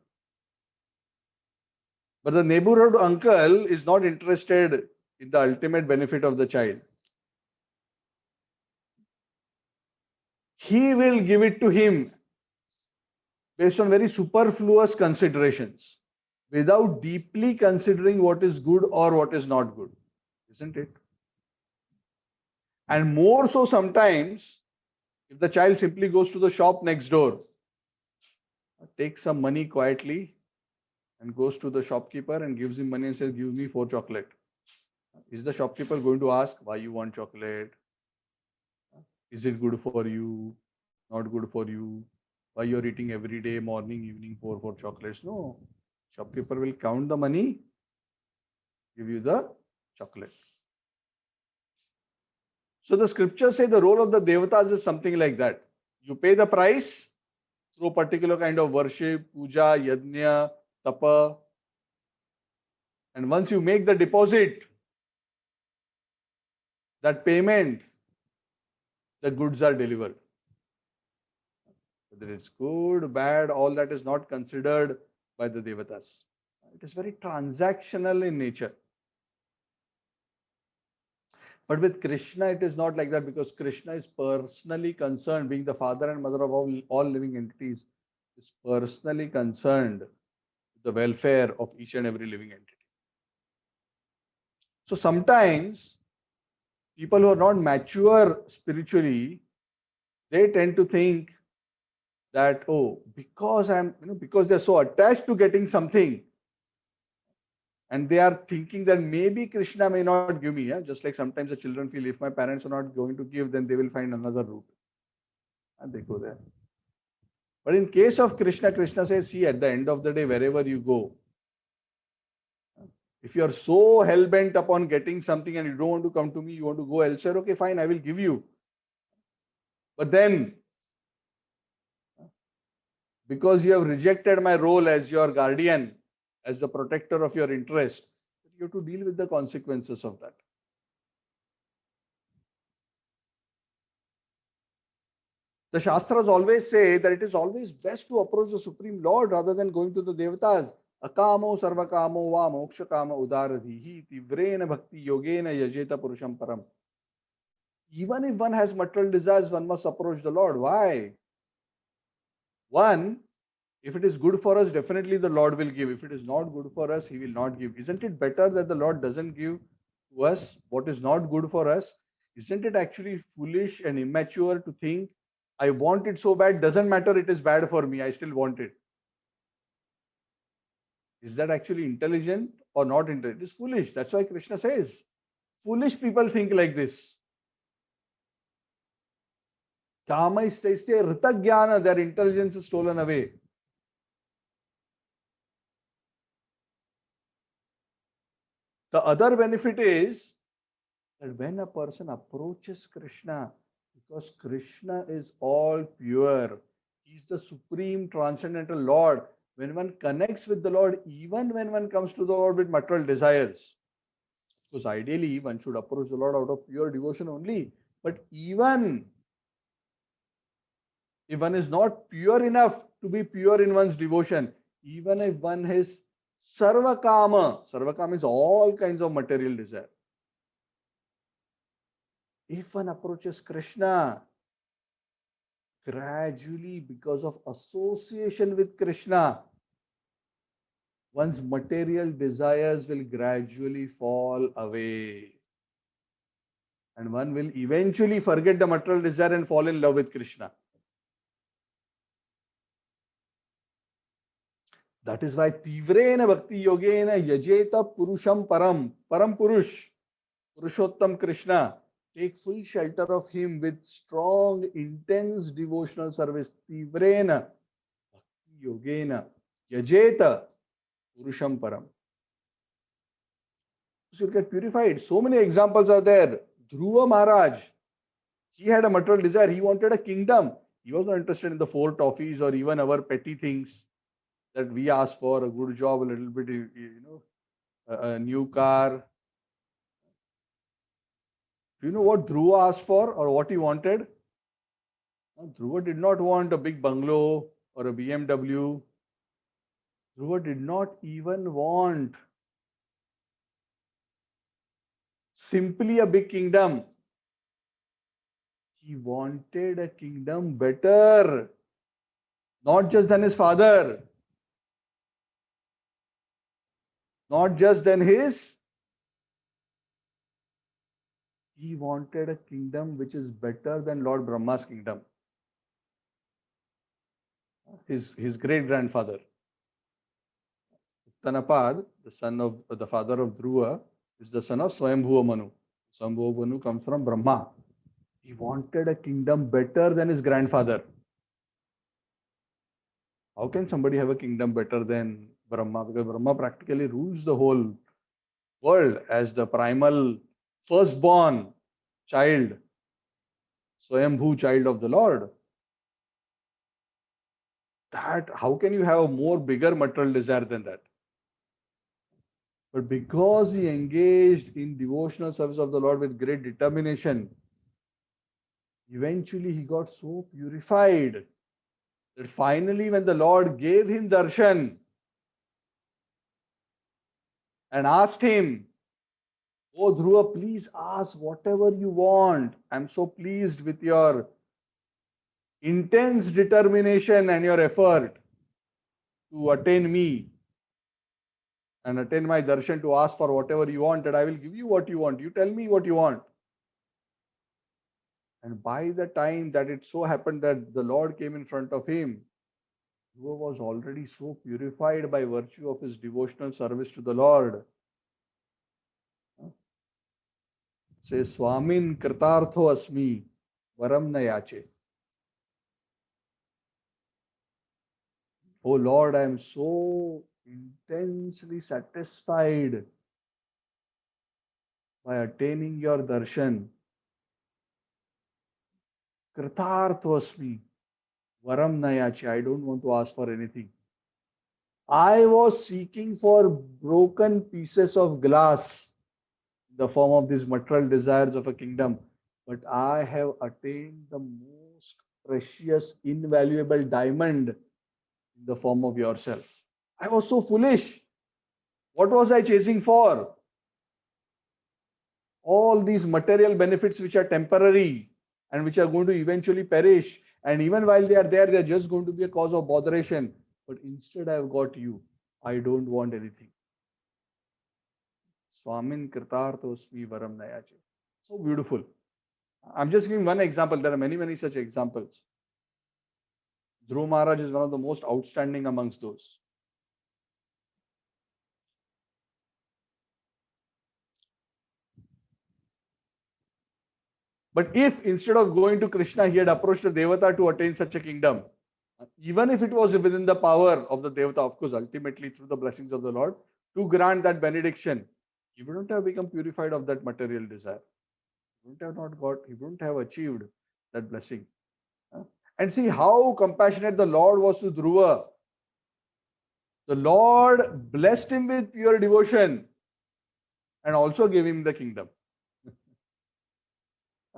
But the neighborhood uncle is not interested in the ultimate benefit of the child. He will give it to him based on very superfluous considerations. without deeply considering what is good or what is not good, isn't it? And more so sometimes, if the child simply goes to the shop next door, takes some money quietly and goes to the shopkeeper and gives him money and says, "Give me 4 chocolate." Is the shopkeeper going to ask why you want chocolate? Is it good for you? Not good for you? Why you're eating every day, morning, evening, four chocolates? No. Shopkeeper will count the money, give you the chocolate. So the scriptures say the role of the devatas is something like that. You pay the price through particular kind of worship, puja, yajna, tapa. And once you make the deposit, that payment, the goods are delivered. Whether it's good, bad, all that is not considered by the devatas. It is very transactional in nature. But with Krishna, it is not like that, because Krishna is personally concerned, being the father and mother of all living entities, is personally concerned with the welfare of each and every living entity. So sometimes people who are not mature spiritually, they tend to think that, oh, because because they're so attached to getting something, and they are thinking that maybe Krishna may not give me. Yeah? Just like sometimes the children feel, if my parents are not going to give, then they will find another route. And they go there. But in case of Krishna, Krishna says, see, at the end of the day, wherever you go, if you are so hell-bent upon getting something and you don't want to come to me, you want to go elsewhere, okay, fine, I will give you. But then, because you have rejected my role as your guardian, as the protector of your interest, you have to deal with the consequences of that. The Shastras always say that it is always best to approach the Supreme Lord rather than going to the Devatas. Akamo sarvakamo va mokshakama udaradhihi tivrena bhakti yogena yajeta purusham param. Even if one has material desires, one must approach the Lord. Why? One, if it is good for us, definitely the Lord will give. If it is not good for us, He will not give. Isn't it better that the Lord doesn't give to us what is not good for us? Isn't it actually foolish and immature to think, I want it so bad, doesn't matter, it is bad for me, I still want it? Is that actually intelligent or not intelligent? It is foolish. That's why Krishna says, foolish people think like this. Kama is ritagyana, their intelligence is stolen away. The other benefit is that when a person approaches Krishna, because Krishna is all pure, He's the supreme transcendental Lord. When one connects with the Lord, even when one comes to the Lord with material desires, because ideally one should approach the Lord out of pure devotion only, but even if one is not pure enough to be pure in one's devotion, even if one has sarvakama is all kinds of material desire. If one approaches Krishna, gradually, because of association with Krishna, one's material desires will gradually fall away. And one will eventually forget the material desire and fall in love with Krishna. That is why Tivrena Bhakti Yogena Yajeta Purusham Param, Param Purush, Purushottam Krishna. Take full shelter of him with strong, intense devotional service. Tivrena Bhakti Yogena Yajeta Purusham Param. So you get purified. So many examples are there. Dhruva Maharaj, he had a material desire. He wanted a kingdom. He was not interested in the 4 toffees or even our petty things that we ask for, a good job, a little bit, a new car. Do you know what Dhruva asked for or what he wanted? Dhruva did not want a big bungalow or a BMW. Dhruva did not even want simply a big kingdom. He wanted a kingdom better, not just than his father. Not just than his, he wanted a kingdom which is better than Lord Brahma's kingdom. His great grandfather, Uttanapad, the father of Dhruva, is the son of Swayambhuva Manu. Swayambhuva Manu comes from Brahma. He wanted a kingdom better than his grandfather. How can somebody have a kingdom better than Brahma? Because Brahma practically rules the whole world as the primal firstborn child, Swayambhu child of the Lord. That, how can you have a more bigger material desire than that? But because he engaged in devotional service of the Lord with great determination, eventually he got so purified that finally when the Lord gave him darshan and asked him, "Oh Dhruva, please ask whatever you want. I'm so pleased with your intense determination and your effort to attain me and attain my darshan, to ask for whatever you want, and I will give you what you want. You tell me what you want." And by the time that it so happened that the Lord came in front of him, Dhruva was already so purified by virtue of his devotional service to the Lord. Says, Swamin Kritartho Asmi Varam Nayache. Oh Lord, I am so intensely satisfied by attaining your darshan. Kritartho Asmi Varam Nayache. I don't want to ask for anything. I was seeking for broken pieces of glass in the form of these material desires of a kingdom, but I have attained the most precious, invaluable diamond in the form of yourself. I was so foolish. What was I chasing for? All these material benefits which are temporary and which are going to eventually perish. And even while they are just going to be a cause of botheration. But instead, I have got you. I don't want anything. Swamin Kritarthosmi Varam Nayache. So beautiful. I'm just giving one example. There are many, many such examples. Dhruva Maharaj is one of the most outstanding amongst those. But if instead of going to Krishna, he had approached a Devata to attain such a kingdom, even if it was within the power of the Devata, of course, ultimately through the blessings of the Lord, to grant that benediction, he wouldn't have become purified of that material desire. He wouldn't have achieved that blessing. And see how compassionate the Lord was to Dhruva. The Lord blessed him with pure devotion and also gave him the kingdom.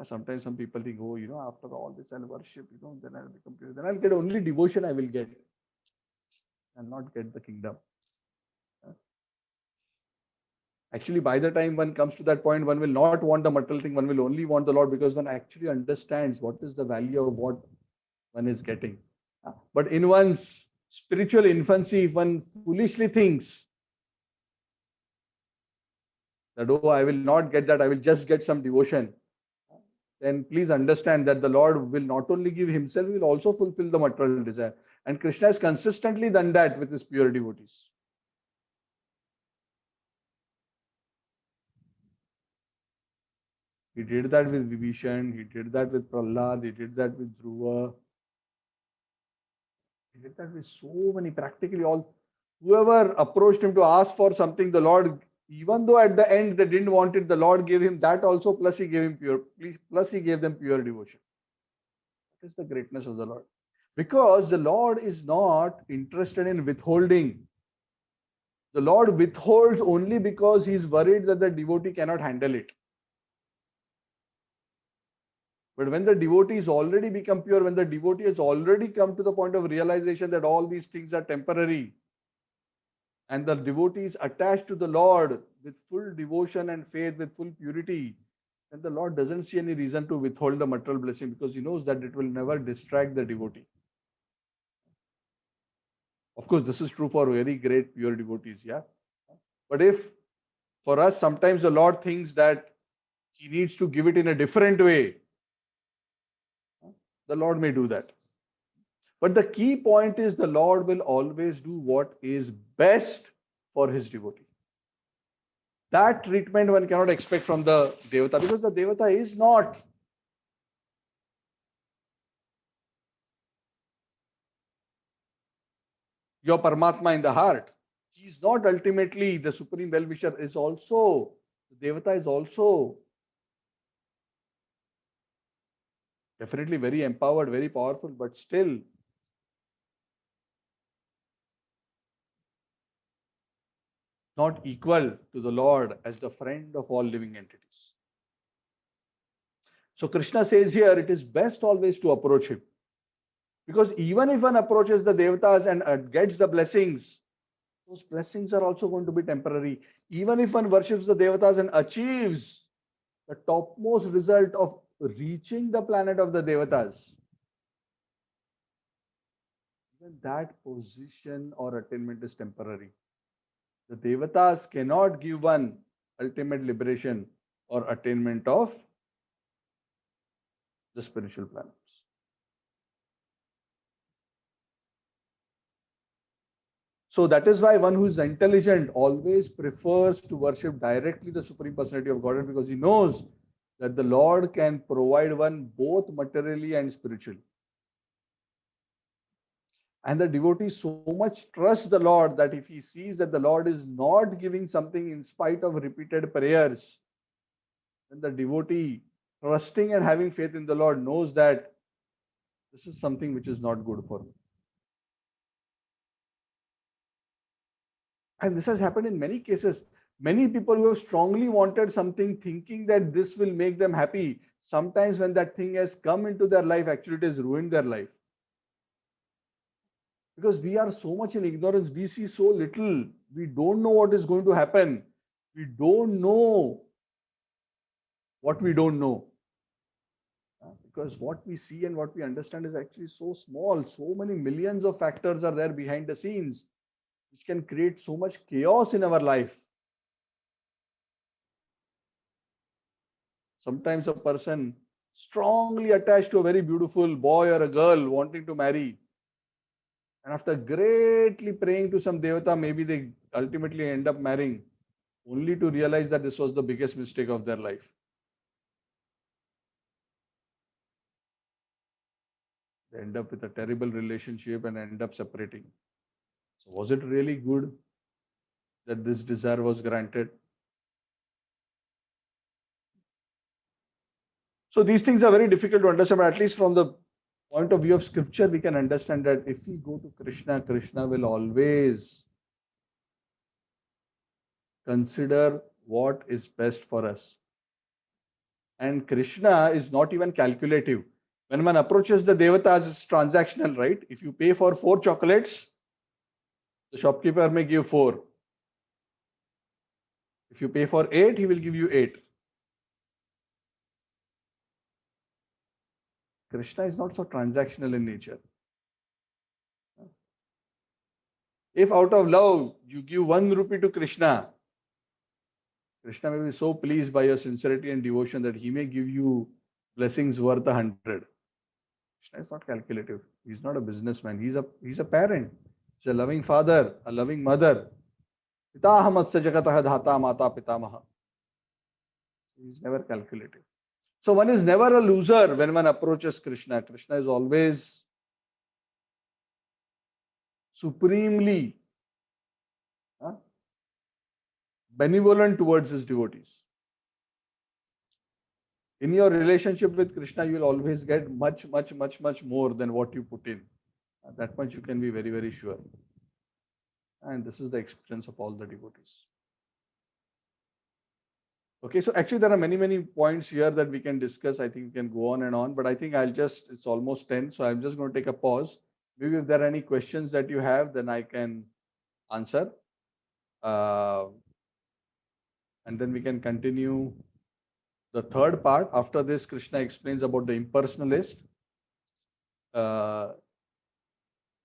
Sometimes some people think, oh, after all this I'll worship, then I'll become pure. Then I'll get only devotion I will get. I'll not get the kingdom. Actually, by the time one comes to that point, one will not want the material thing, one will only want the Lord, because one actually understands what is the value of what one is getting. But in one's spiritual infancy, if one foolishly thinks that, oh, I will not get that, I will just get some devotion, then please understand that the Lord will not only give himself, he will also fulfill the material desire. And Krishna has consistently done that with his pure devotees. He did that with Vibhishan, he did that with Prahlad, he did that with Dhruva. He did that with so many, practically all. Whoever approached him to ask for something, the Lord, even though at the end they didn't want it, the Lord gave him that also, plus he gave them pure devotion. That is the greatness of the Lord. Because the Lord is not interested in withholding. The Lord withholds only because he is worried that the devotee cannot handle it. But when the devotee is already become pure, when the devotee has already come to the point of realization that all these things are temporary, and the devotee is attached to the Lord with full devotion and faith, with full purity, then the Lord doesn't see any reason to withhold the material blessing, because he knows that it will never distract the devotee. Of course, this is true for very great pure devotees, yeah. But if for us, sometimes the Lord thinks that He needs to give it in a different way, the Lord may do that. But the key point is the Lord will always do what is best for His devotee. That treatment one cannot expect from the Devata, because the Devata is not your Paramatma in the heart. He is not ultimately the supreme well-wisher, is also, the Devata is also definitely very empowered, very powerful, but still not equal to the Lord as the friend of all living entities. So Krishna says here, it is best always to approach Him. Because even if one approaches the Devatas and gets the blessings, those blessings are also going to be temporary. Even if one worships the Devatas and achieves the topmost result of reaching the planet of the Devatas, even that position or attainment is temporary. The Devatas cannot give one ultimate liberation or attainment of the spiritual planets. So that is why one who is intelligent always prefers to worship directly the Supreme Personality of Godhead, because he knows that the Lord can provide one both materially and spiritually. And the devotee so much trusts the Lord that if he sees that the Lord is not giving something in spite of repeated prayers, then the devotee, trusting and having faith in the Lord, knows that this is something which is not good for me. And this has happened in many cases. Many people who have strongly wanted something, thinking that this will make them happy, sometimes when that thing has come into their life, actually it has ruined their life. Because we are so much in ignorance, we see so little, we don't know what is going to happen, we don't know what we don't know. Because what we see and what we understand is actually so small, so many millions of factors are there behind the scenes, which can create so much chaos in our life. Sometimes a person strongly attached to a very beautiful boy or a girl wanting to marry, and after greatly praying to some devata, maybe they ultimately end up marrying, only to realize that this was the biggest mistake of their life. They end up with a terrible relationship and end up separating. So was it really good that this desire was granted? So these things are very difficult to understand, but at least from the point of view of scripture, we can understand that if we go to Krishna, Krishna will always consider what is best for us. And Krishna is not even calculative. When one approaches the devatas, it's transactional, right? If you pay for 4 chocolates, the shopkeeper may give 4. If you pay for 8, he will give you 8. Krishna is not so transactional in nature. If out of love you give 1 rupee to Krishna, Krishna may be so pleased by your sincerity and devotion that he may give you blessings worth 100. Krishna is not calculative. He's not a businessman. He's a parent. He's a loving father, a loving mother. Pitahamasya jagatah dhata mata pitamaha. He's never calculative. So one is never a loser when one approaches Krishna. Krishna is always supremely benevolent towards his devotees. In your relationship with Krishna, you will always get much, much, much, much more than what you put in. That much you can be very, very sure. And this is the experience of all the devotees. Okay, so actually there are many, many points here that we can discuss. I think we can go on and on, but I think it's almost 10. So I'm just going to take a pause. Maybe if there are any questions that you have, then I can answer. And then we can continue the third part. After this, Krishna explains about the impersonalist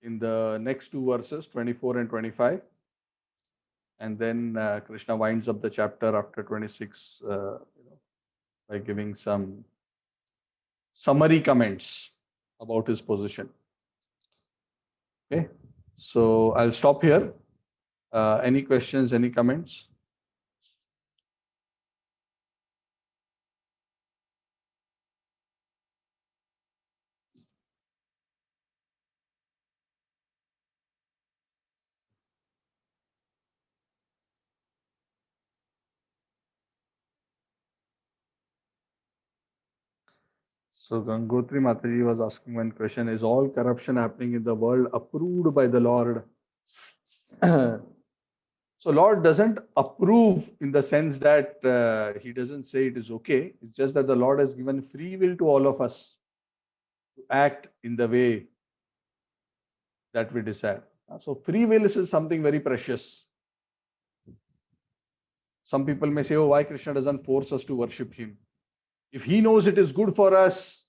in the next 2 verses, 24 and 25. And then Krishna winds up the chapter after 26 by giving some summary comments about his position. Okay, so I'll stop here. Any questions, any comments? So Gangotri Mataji was asking one question: is all corruption happening in the world approved by the Lord? So Lord doesn't approve in the sense that he doesn't say it is okay. It's just that the Lord has given free will to all of us to act in the way that we desire. So free will is something very precious. Some people may say, oh, why Krishna doesn't force us to worship him? If he knows it is good for us,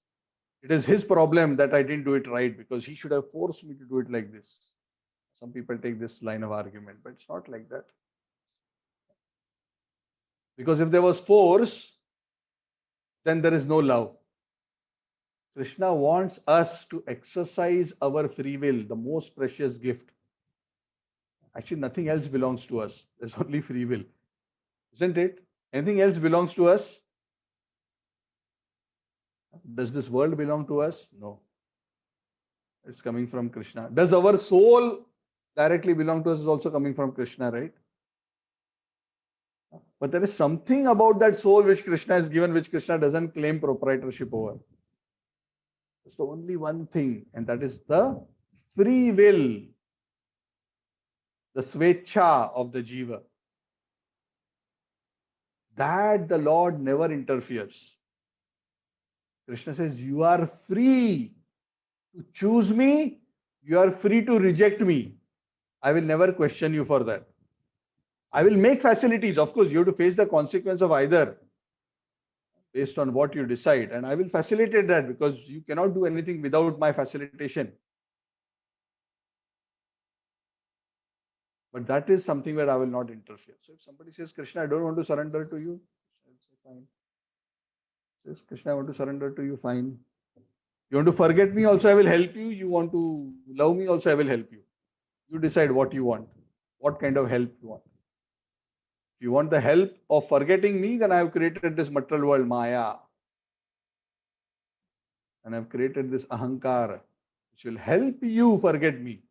it is his problem that I didn't do it right, because he should have forced me to do it like this. Some people take this line of argument, but it's not like that. Because if there was force, then there is no love. Krishna wants us to exercise our free will, the most precious gift. Actually, nothing else belongs to us. There's only free will. Isn't it? Anything else belongs to us? Does this world belong to us? No. It's coming from Krishna. Does our soul directly belong to us? Is also coming from Krishna, right? But there is something about that soul which Krishna has given, which Krishna doesn't claim proprietorship over. It's the only one thing, and that is the free will, the svecha of the jiva. That the Lord never interferes. Krishna says, you are free to choose me, you are free to reject me. I will never question you for that. I will make facilities. Of course, you have to face the consequence of either based on what you decide. And I will facilitate that, because you cannot do anything without my facilitation. But that is something where I will not interfere. So if somebody says, Krishna, I don't want to surrender to you, I will say, fine. Says, Krishna, I want to surrender to you, fine. You want to forget me, also I will help you. You want to love me, also I will help you. You decide what you want, what kind of help you want. If you want the help of forgetting me, then I have created this material world, Maya. And I've created this Ahankar, which will help you forget me.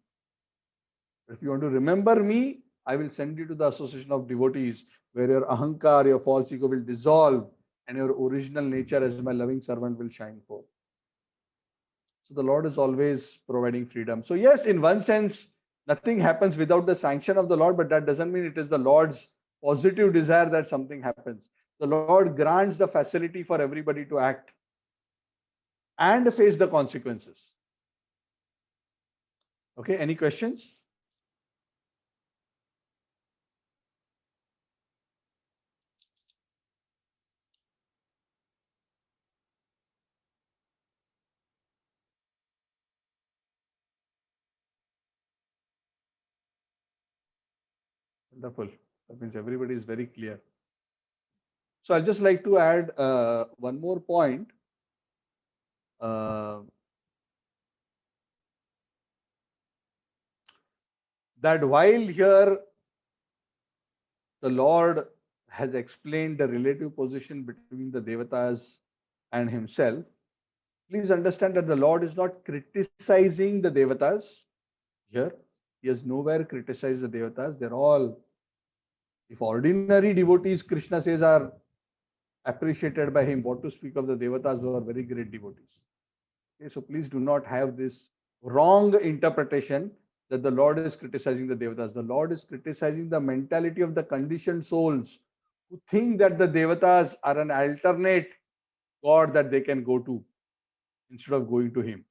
If you want to remember me, I will send you to the association of devotees, where your Ahankar, your false ego will dissolve, and your original nature as my loving servant will shine forth. So the Lord is always providing freedom. So yes, in one sense, nothing happens without the sanction of the Lord, but that doesn't mean it is the Lord's positive desire that something happens. The Lord grants the facility for everybody to act and face the consequences. Okay, any questions? Wonderful. That means everybody is very clear. So I'd just like to add one more point. That while here the Lord has explained the relative position between the Devatas and himself, please understand that the Lord is not criticizing the Devatas here. He has nowhere criticized the Devatas. They're all, if ordinary devotees, Krishna says, are appreciated by him, what to speak of the Devatas who are very great devotees. Okay, so please do not have this wrong interpretation that the Lord is criticizing the Devatas. The Lord is criticizing the mentality of the conditioned souls who think that the Devatas are an alternate God that they can go to instead of going to him.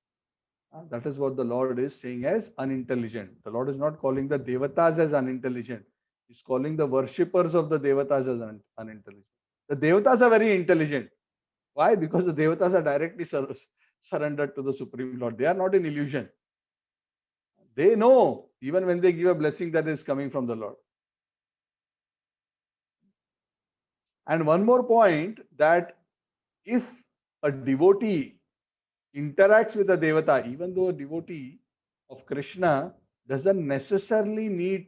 That is what the Lord is saying as unintelligent. The Lord is not calling the Devatas as unintelligent. He's calling the worshippers of the Devatas as unintelligent. The Devatas are very intelligent. Why? Because the Devatas are directly surrendered to the Supreme Lord. They are not in illusion. They know, even when they give a blessing, that is coming from the Lord. And one more point, that if a devotee interacts with a devata, even though a devotee of Krishna doesn't necessarily need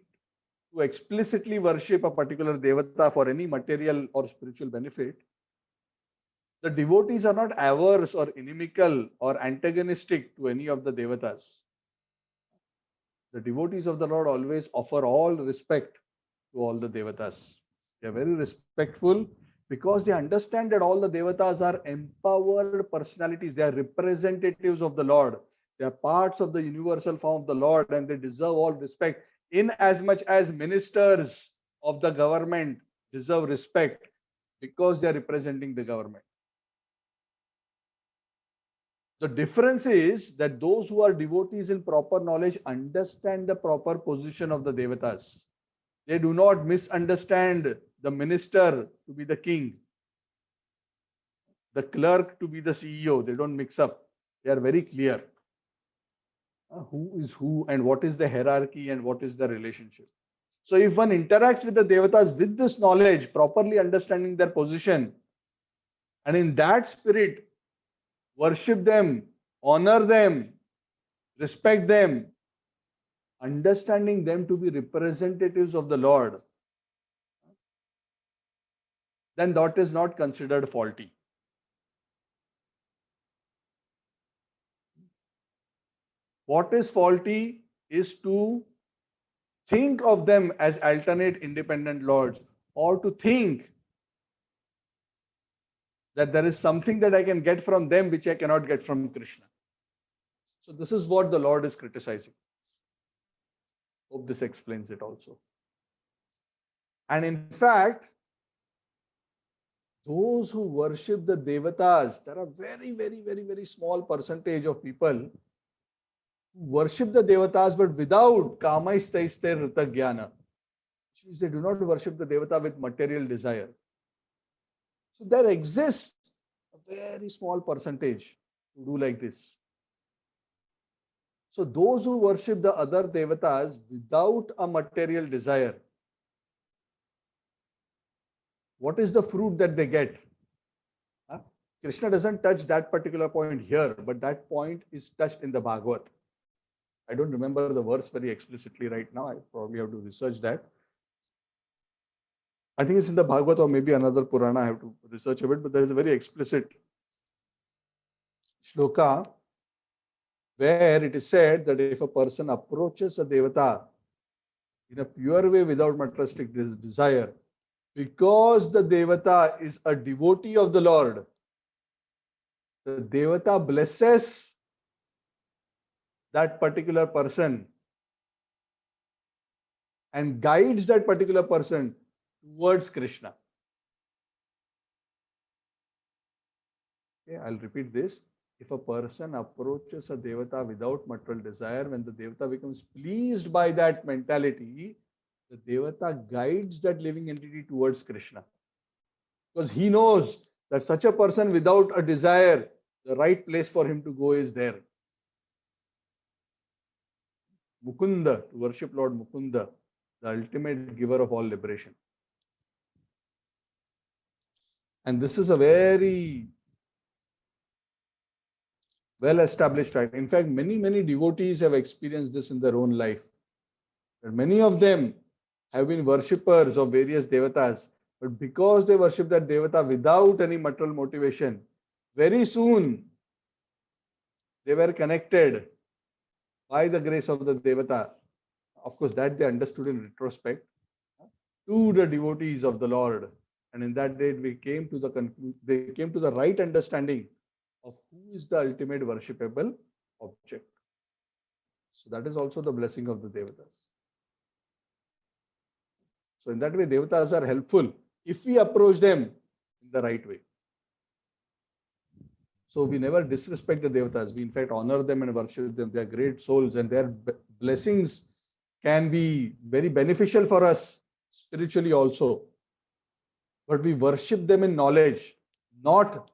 to explicitly worship a particular devata for any material or spiritual benefit, the devotees are not averse or inimical or antagonistic to any of the devatas. The devotees of the Lord always offer all respect to all the devatas. They are very respectful because they understand that all the devatas are empowered personalities. They are representatives of the Lord. They are parts of the universal form of the Lord, and they deserve all respect. In as much as ministers of the government deserve respect because they are representing the government. The difference is that those who are devotees in proper knowledge understand the proper position of the devatas. They do not misunderstand the minister to be the king, the clerk to be the CEO. They don't mix up. They are very clear. Who is who and what is the hierarchy and what is the relationship. So if one interacts with the devatas with this knowledge, properly understanding their position, and in that spirit, worship them, honor them, respect them, understanding them to be representatives of the Lord, then that is not considered faulty. What is faulty is to think of them as alternate independent lords, or to think that there is something that I can get from them which I cannot get from Krishna. So this is what the Lord is criticizing. Hope this explains it also. And in fact, those who worship the devatas, there are very small percentage of people who worship the devatas but without kamaistaister rita jnana, which means they do not worship the devata with material desire. So there exists a very small percentage who do like this. So those who worship the other devatas without a material desire, what is the fruit that they get? Krishna doesn't touch that particular point here, but that point is touched in the Bhagavad. I don't remember the verse very explicitly right now. I probably have to research that. I think it's in the Bhagavad or maybe another Purana. I have to research a bit, but there is a very explicit shloka where it is said that if a person approaches a devata in a pure way without materialistic desire, because the devata is a devotee of the Lord, the devata blesses that particular person and guides that particular person towards Krishna. Okay, I'll repeat this. If a person approaches a devata without material desire, when the devata becomes pleased by that mentality, the devata guides that living entity towards Krishna. Because he knows that such a person without a desire, the right place for him to go is there. Mukunda, to worship Lord Mukunda, the ultimate giver of all liberation. And this is a very well established fact. In fact, many devotees have experienced this in their own life. And many of them have been worshippers of various devatas, but because they worship that devata without any material motivation, very soon they were connected by the grace of the devata. Of course, that they understood in retrospect, to the devotees of the Lord. And in that day, they came to the right understanding of who is the ultimate worshipable object. So that is also the blessing of the devatas. So in that way, devatas are helpful if we approach them in the right way. So we never disrespect the devatas. We in fact honor them and worship them. They are great souls, and their blessings can be very beneficial for us spiritually also. But we worship them in knowledge, not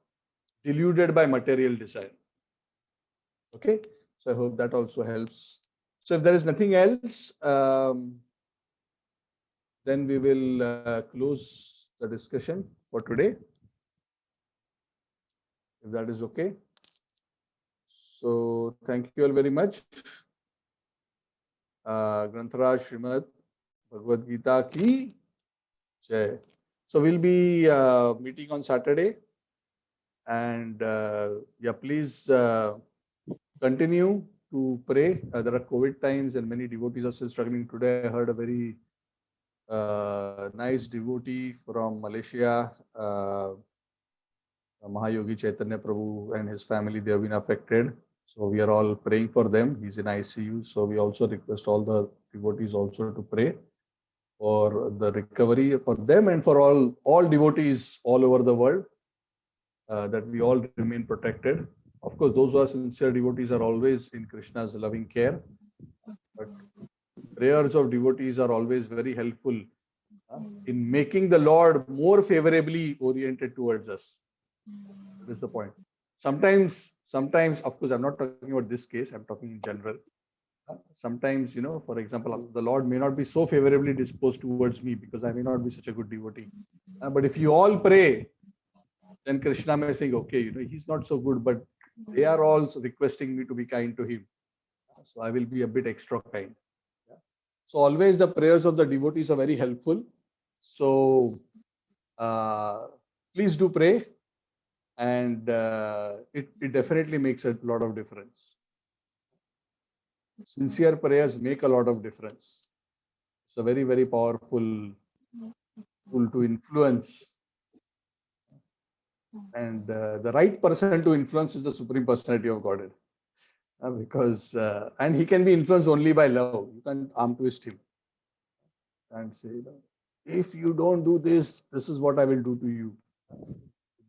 deluded by material desire. Okay, so I hope that also helps. So if there is nothing else, then we will close the discussion for today, if that is okay. So thank you all very much. Grantaraj Srimad Bhagavad Gita ki jai. So we'll be meeting on Saturday, and yeah, please continue to pray. There are COVID times, and many devotees are still struggling. Today, I heard a very nice devotee from Malaysia, Mahayogi Chaitanya Prabhu and his family. They have been affected. So we are all praying for them. He's in ICU. So we also request all the devotees also to pray for the recovery for them and for all devotees all over the world, that we all remain protected. Of course, those who are sincere devotees are always in Krishna's loving care, but prayers of devotees are always very helpful in making the Lord more favorably oriented towards us. That is the point. Sometimes, of course, I'm not talking about this case, I'm talking in general. Sometimes, for example, the Lord may not be so favorably disposed towards me because I may not be such a good devotee. But if you all pray, then Krishna may think, okay, he's not so good, but they are all requesting me to be kind to him. So I will be a bit extra kind. So always the prayers of the devotees are very helpful. So please do pray, and it definitely makes a lot of difference. Sincere prayers make a lot of difference. It's a very, very powerful tool to influence. And the right person to influence is the Supreme Personality of Godhead. Because and he can be influenced only by love. You can't arm twist him and say, if you don't do this, this is what I will do to you.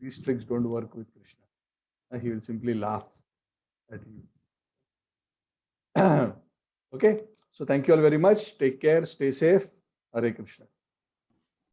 These tricks don't work with Krishna. He will simply laugh at you. Okay, so thank you all very much. Take care, stay safe. Hare Krishna.